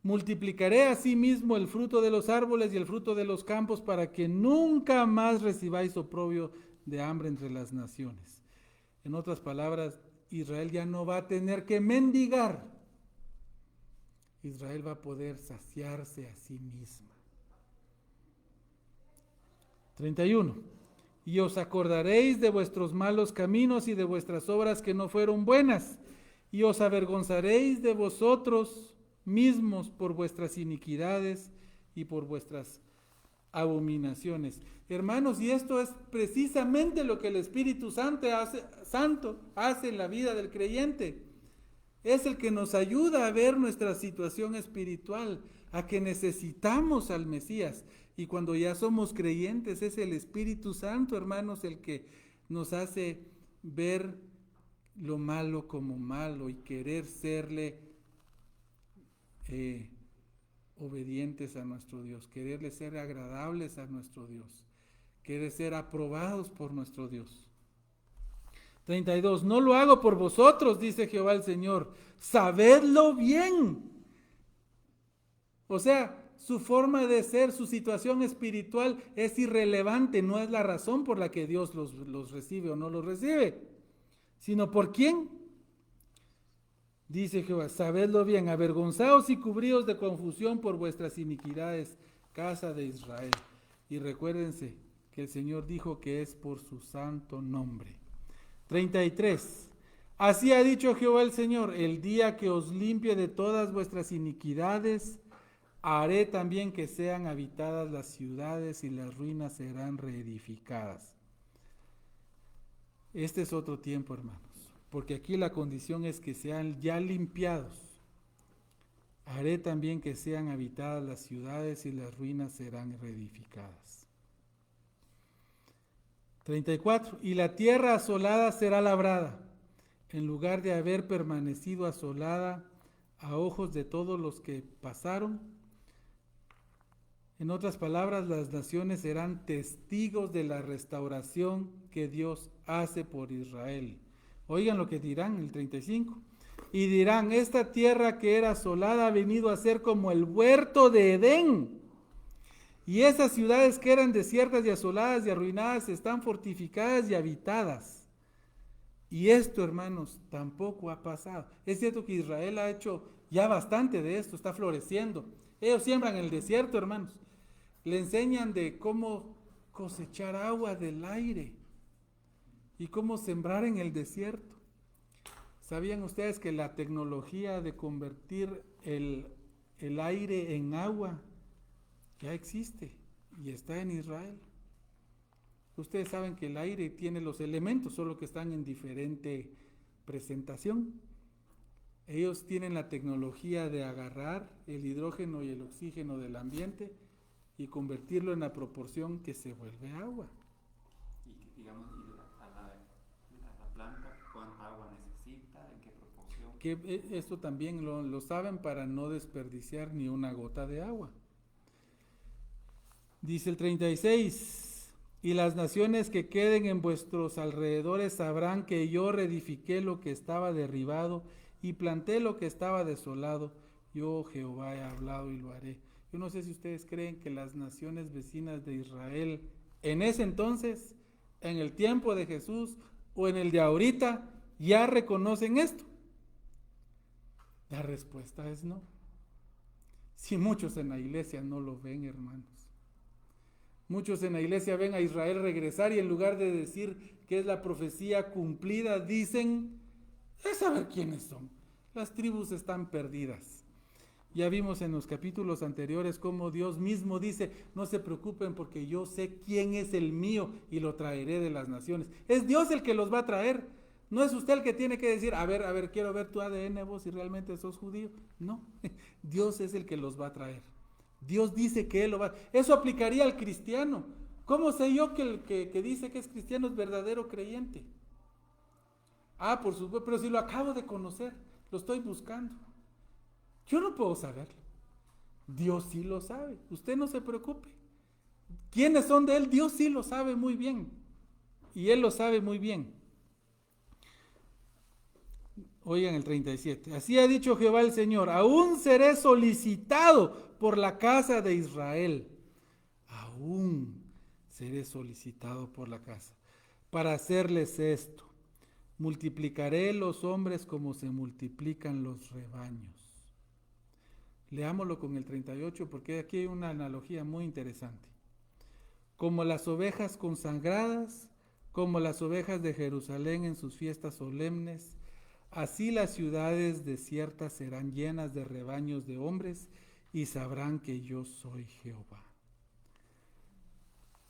Multiplicaré asimismo el fruto de los árboles y el fruto de los campos para que nunca más recibáis oprobio de hambre entre las naciones. En otras palabras, Israel ya no va a tener que mendigar. Israel va a poder saciarse a sí misma. 31. Y os acordaréis de vuestros malos caminos y de vuestras obras que no fueron buenas, y os avergonzaréis de vosotros mismos por vuestras iniquidades y por vuestras abominaciones. Hermanos, y esto es precisamente lo que el Espíritu Santo hace en la vida del creyente. Es el que nos ayuda a ver nuestra situación espiritual, a que necesitamos al Mesías. Y cuando ya somos creyentes, es el Espíritu Santo, hermanos, el que nos hace ver lo malo como malo y querer serle obedientes a nuestro Dios, quererle ser agradables a nuestro Dios, querer ser aprobados por nuestro Dios. 32. No lo hago por vosotros, dice Jehová el Señor, sabedlo bien. O sea, su forma de ser, su situación espiritual es irrelevante, no es la razón por la que Dios los recibe o no los recibe, sino por quién. Dice Jehová, sabedlo bien, avergonzaos y cubríos de confusión por vuestras iniquidades, casa de Israel. Y recuérdense que el Señor dijo que es por su santo nombre. 33. Así ha dicho Jehová el Señor, el día que os limpie de todas vuestras iniquidades, haré también que sean habitadas las ciudades y las ruinas serán reedificadas. Este es otro tiempo, hermanos, porque aquí la condición es que sean ya limpiados. Haré también que sean habitadas las ciudades y las ruinas serán reedificadas. 34. Y la tierra asolada será labrada, en lugar de haber permanecido asolada a ojos de todos los que pasaron. En otras palabras, las naciones serán testigos de la restauración que Dios hace por Israel. Oigan lo que dirán, el 35. Y dirán, esta tierra que era asolada ha venido a ser como el huerto de Edén. Y esas ciudades que eran desiertas y asoladas y arruinadas están fortificadas y habitadas. Y esto, hermanos, tampoco ha pasado. Es cierto que Israel ha hecho ya bastante de esto, está floreciendo. Ellos siembran en el desierto, hermanos. Le enseñan de cómo cosechar agua del aire y cómo sembrar en el desierto. ¿Sabían ustedes que la tecnología de convertir el aire en agua ya existe y está en Israel? Ustedes saben que el aire tiene los elementos, solo que están en diferente presentación. Ellos tienen la tecnología de agarrar el hidrógeno y el oxígeno del ambiente y convertirlo en la proporción que se vuelve agua. Y digamos, a la planta, ¿cuánta agua necesita? ¿En qué proporción? Que esto también lo saben para no desperdiciar ni una gota de agua. Dice el 36, y las naciones que queden en vuestros alrededores sabrán que yo reedifiqué lo que estaba derribado y planté lo que estaba desolado. Yo Jehová he hablado y lo haré. Yo no sé si ustedes creen que las naciones vecinas de Israel en ese entonces, en el tiempo de Jesús o en el de ahorita, ya reconocen esto. La respuesta es no. Si muchos en la iglesia no lo ven, hermanos. Muchos en la iglesia ven a Israel regresar y en lugar de decir que es la profecía cumplida, dicen, es saber quiénes son. Las tribus están perdidas. Ya vimos en los capítulos anteriores cómo Dios mismo dice, no se preocupen porque yo sé quién es el mío y lo traeré de las naciones. Es Dios el que los va a traer. No es usted el que tiene que decir, a ver, quiero ver tu ADN vos si realmente sos judío. No, Dios es el que los va a traer. Dios dice que Él lo va a... Eso aplicaría al cristiano. ¿Cómo sé yo que el que dice que es cristiano es verdadero creyente? Por supuesto, pero si lo acabo de conocer, lo estoy buscando. Yo no puedo saberlo. Dios sí lo sabe. Usted no se preocupe. ¿Quiénes son de Él? Dios sí lo sabe muy bien. Y Él lo sabe muy bien. Oigan el 37. Así ha dicho Jehová el Señor, aún seré solicitado por la casa de Israel. Aún seré solicitado por la casa. Para hacerles esto, multiplicaré los hombres como se multiplican los rebaños. Leámoslo con el 38 porque aquí hay una analogía muy interesante. Como las ovejas consagradas, como las ovejas de Jerusalén en sus fiestas solemnes, así las ciudades desiertas serán llenas de rebaños de hombres y sabrán que yo soy Jehová.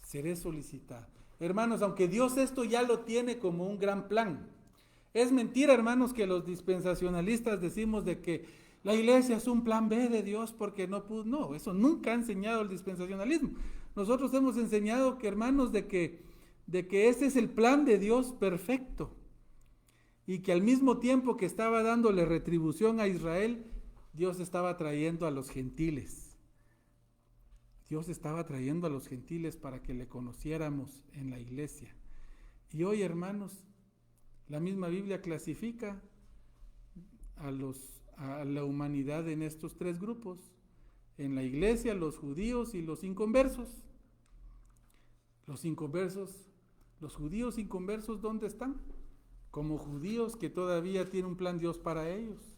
Seré solicitado. Hermanos, aunque Dios esto ya lo tiene como un gran plan. Es mentira, hermanos, que los dispensacionalistas decimos de que la iglesia es un plan B de Dios porque no pudo. No, eso nunca ha enseñado el dispensacionalismo. Nosotros hemos enseñado que, hermanos, de que ese es el plan de Dios perfecto. Y que al mismo tiempo que estaba dándole retribución a Israel, Dios estaba trayendo a los gentiles. Dios estaba trayendo a los gentiles para que le conociéramos en la iglesia. Y hoy, hermanos, la misma Biblia clasifica a la humanidad en estos tres grupos: en la iglesia, los judíos y los inconversos. Los inconversos, los judíos inconversos, ¿dónde están? Como judíos que todavía tiene un plan Dios para ellos.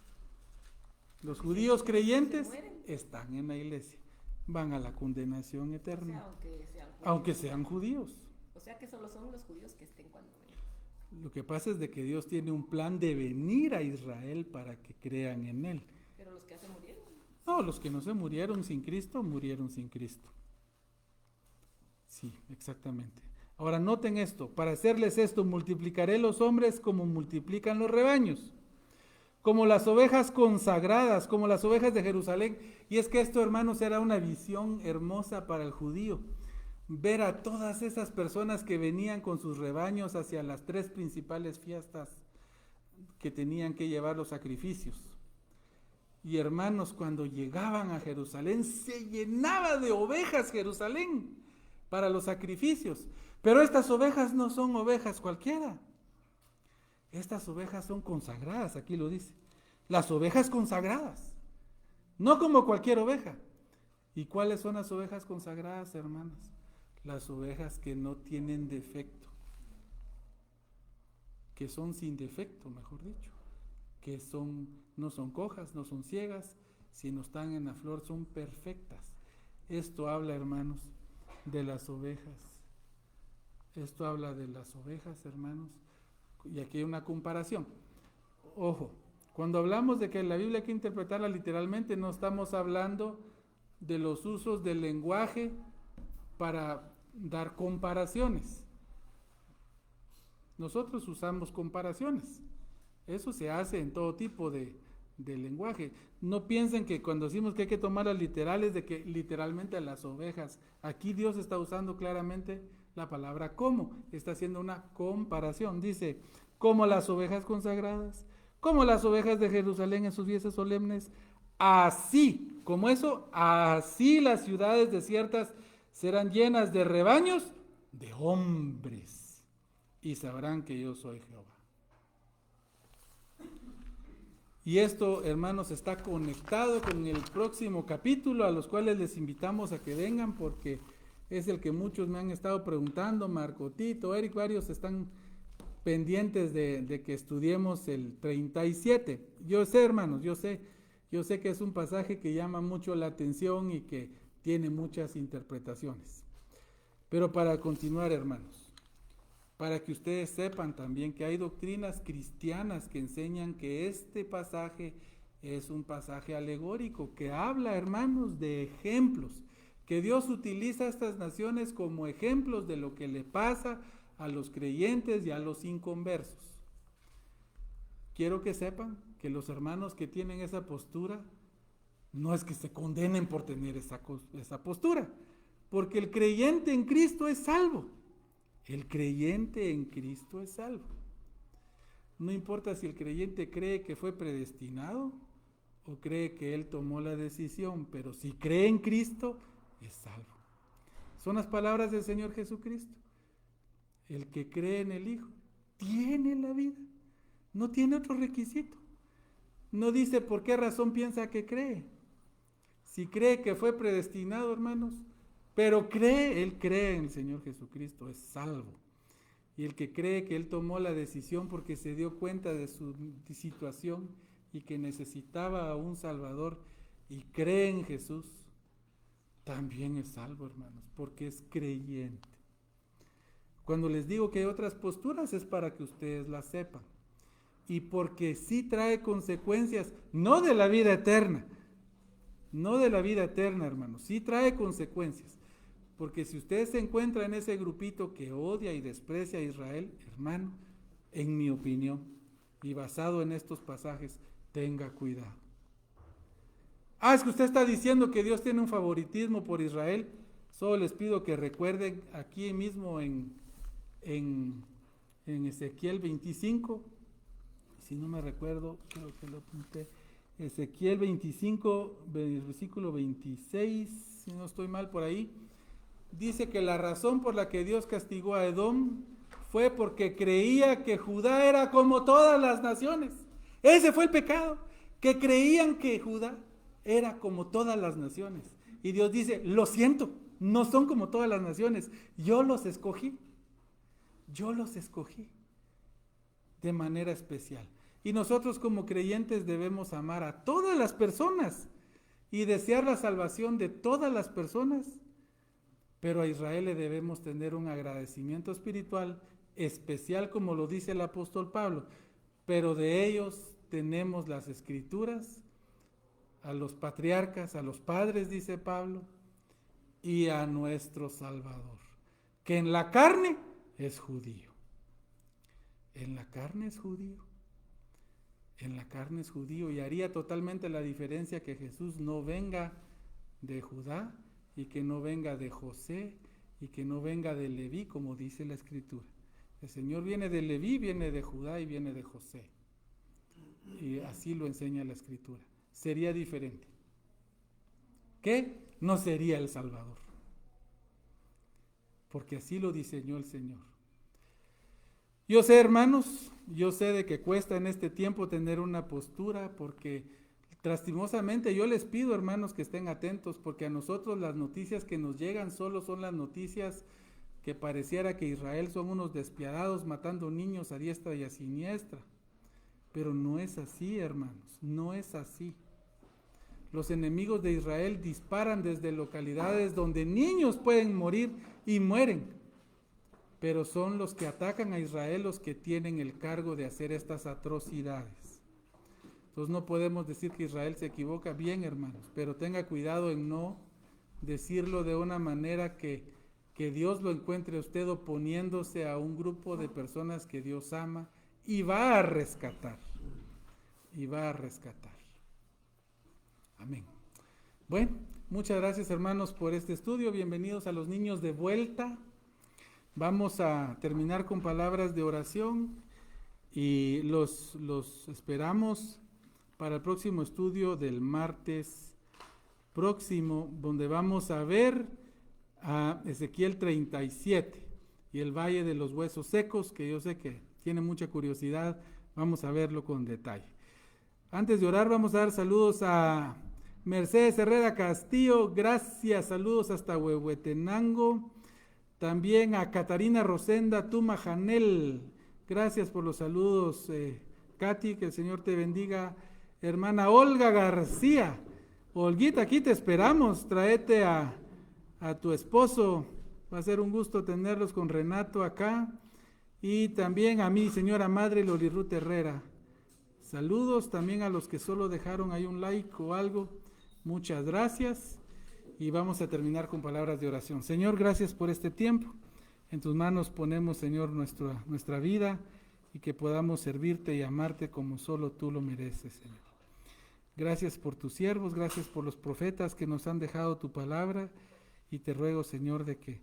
Los judíos creyentes están en la iglesia, van a la condenación eterna, aunque sean judíos. O sea que solo son los judíos que estén cuando vengan. Lo que pasa es de que Dios tiene un plan de venir a Israel para que crean en Él. Pero los que se murieron. No, los que no se murieron sin Cristo, murieron sin Cristo. Sí, exactamente. Ahora noten esto: para hacerles esto, multiplicaré los hombres como multiplican los rebaños, como las ovejas consagradas, como las ovejas de Jerusalén. Y es que esto, hermanos, era una visión hermosa para el judío. Ver a todas esas personas que venían con sus rebaños hacia las tres principales fiestas que tenían que llevar los sacrificios. Y hermanos, cuando llegaban a Jerusalén, se llenaba de ovejas Jerusalén para los sacrificios. Pero estas ovejas no son ovejas cualquiera. Estas ovejas son consagradas, aquí lo dice. Las ovejas consagradas, no como cualquier oveja. ¿Y cuáles son las ovejas consagradas, hermanos? Las ovejas que no tienen defecto, que son sin defecto, mejor dicho, que no son cojas, no son ciegas, sino están en la flor, son perfectas. Esto habla, hermanos, de las ovejas. Esto habla de las ovejas, hermanos. Y aquí hay una comparación. Ojo, cuando hablamos de que la Biblia hay que interpretarla literalmente, no estamos hablando de los usos del lenguaje para dar comparaciones. Nosotros usamos comparaciones. Eso se hace en todo tipo de lenguaje. No piensen que cuando decimos que hay que tomar las literales, de que literalmente a las ovejas. Aquí Dios está usando claramente la palabra como. Está haciendo una comparación. Dice, como las ovejas consagradas, como las ovejas de Jerusalén en sus fiestas solemnes, así, como eso, así las ciudades desiertas serán llenas de rebaños de hombres, y sabrán que yo soy Jehová. Y esto, hermanos, está conectado con el próximo capítulo, a los cuales les invitamos a que vengan, porque es el que muchos me han estado preguntando. Marco, Tito, Eric, varios están pendientes de que estudiemos el 37. Yo sé, hermanos, yo sé que es un pasaje que llama mucho la atención y que tiene muchas interpretaciones. Pero para continuar, hermanos, para que ustedes sepan también que hay doctrinas cristianas que enseñan que este pasaje es un pasaje alegórico, que habla, hermanos, de ejemplos, que Dios utiliza a estas naciones como ejemplos de lo que le pasa a los creyentes y a los inconversos. Quiero que sepan que los hermanos que tienen esa postura no es que se condenen por tener esa postura, porque el creyente en Cristo es salvo. El creyente en Cristo es salvo. No importa si el creyente cree que fue predestinado o cree que él tomó la decisión, pero si cree en Cristo, es salvo. Son las palabras del Señor Jesucristo. El que cree en el Hijo tiene la vida. No tiene otro requisito. No dice por qué razón piensa que cree. Si cree que fue predestinado, hermanos, pero él cree en el Señor Jesucristo, es salvo. Y el que cree que él tomó la decisión porque se dio cuenta de su situación y que necesitaba a un Salvador y cree en Jesús, también es salvo, hermanos, porque es creyente. Cuando les digo que hay otras posturas es para que ustedes las sepan. Y porque sí trae consecuencias, no de la vida eterna, hermanos, sí trae consecuencias. Porque si usted se encuentra en ese grupito que odia y desprecia a Israel, hermano, en mi opinión, y basado en estos pasajes, tenga cuidado. Es que usted está diciendo que Dios tiene un favoritismo por Israel. Solo les pido que recuerden aquí mismo en Ezequiel 25, si no me recuerdo, creo que lo apunté, Ezequiel 25, versículo 26, si no estoy mal por ahí, dice que la razón por la que Dios castigó a Edom fue porque creía que Judá era como todas las naciones. Ese fue el pecado, que creían que Judá era como todas las naciones. Y Dios dice, lo siento, no son como todas las naciones, yo los escogí de manera especial. Y nosotros como creyentes debemos amar a todas las personas y desear la salvación de todas las personas, pero a Israel le debemos tener un agradecimiento espiritual especial, como lo dice el apóstol Pablo, pero de ellos tenemos las escrituras, a los patriarcas, a los padres, dice Pablo, y a nuestro Salvador, que en la carne es judío. En la carne es judío. En la carne es judío, y haría totalmente la diferencia que Jesús no venga de Judá y que no venga de José y que no venga de Leví, como dice la Escritura. El Señor viene de Leví, viene de Judá y viene de José. Y así lo enseña la Escritura. Sería diferente. ¿Qué? No sería el Salvador. Porque así lo diseñó el Señor. Yo sé, hermanos, yo sé de que cuesta en este tiempo tener una postura, porque lastimosamente yo les pido, hermanos, que estén atentos, porque a nosotros las noticias que nos llegan solo son las noticias que pareciera que Israel son unos despiadados matando niños a diestra y a siniestra. Pero no es así, hermanos, no es así. Los enemigos de Israel disparan desde localidades donde niños pueden morir y mueren. Pero son los que atacan a Israel los que tienen el cargo de hacer estas atrocidades. Entonces no podemos decir que Israel se equivoca, bien, hermanos, pero tenga cuidado en no decirlo de una manera que Dios lo encuentre a usted oponiéndose a un grupo de personas que Dios ama y va a rescatar. Y va a rescatar. Amén. Bueno, muchas gracias, hermanos, por este estudio. Bienvenidos a los niños de vuelta. Vamos a terminar con palabras de oración y los esperamos para el próximo estudio del martes próximo, donde vamos a ver a Ezequiel 37 y el Valle de los Huesos Secos, que yo sé que tiene mucha curiosidad. Vamos a verlo con detalle. Antes de orar, vamos a dar saludos a Mercedes Herrera Castillo, gracias, saludos hasta Huehuetenango. También a Catarina Rosenda Tuma Janel, gracias por los saludos, Katy, que el Señor te bendiga. Hermana Olga García, Olguita, aquí te esperamos, tráete a tu esposo, va a ser un gusto tenerlos con Renato acá. Y también a mi señora madre Loli Ruth Herrera. Saludos también a los que solo dejaron ahí un like o algo, muchas gracias. Y vamos a terminar con palabras de oración. Señor, gracias por este tiempo. En tus manos ponemos, Señor, nuestra vida y que podamos servirte y amarte como solo tú lo mereces, Señor. Gracias por tus siervos, gracias por los profetas que nos han dejado tu palabra y te ruego, Señor, de que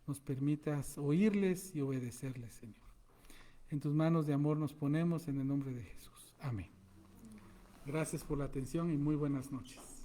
nos permitas oírles y obedecerles, Señor. En tus manos de amor nos ponemos en el nombre de Jesús. Amén. Gracias por la atención y muy buenas noches.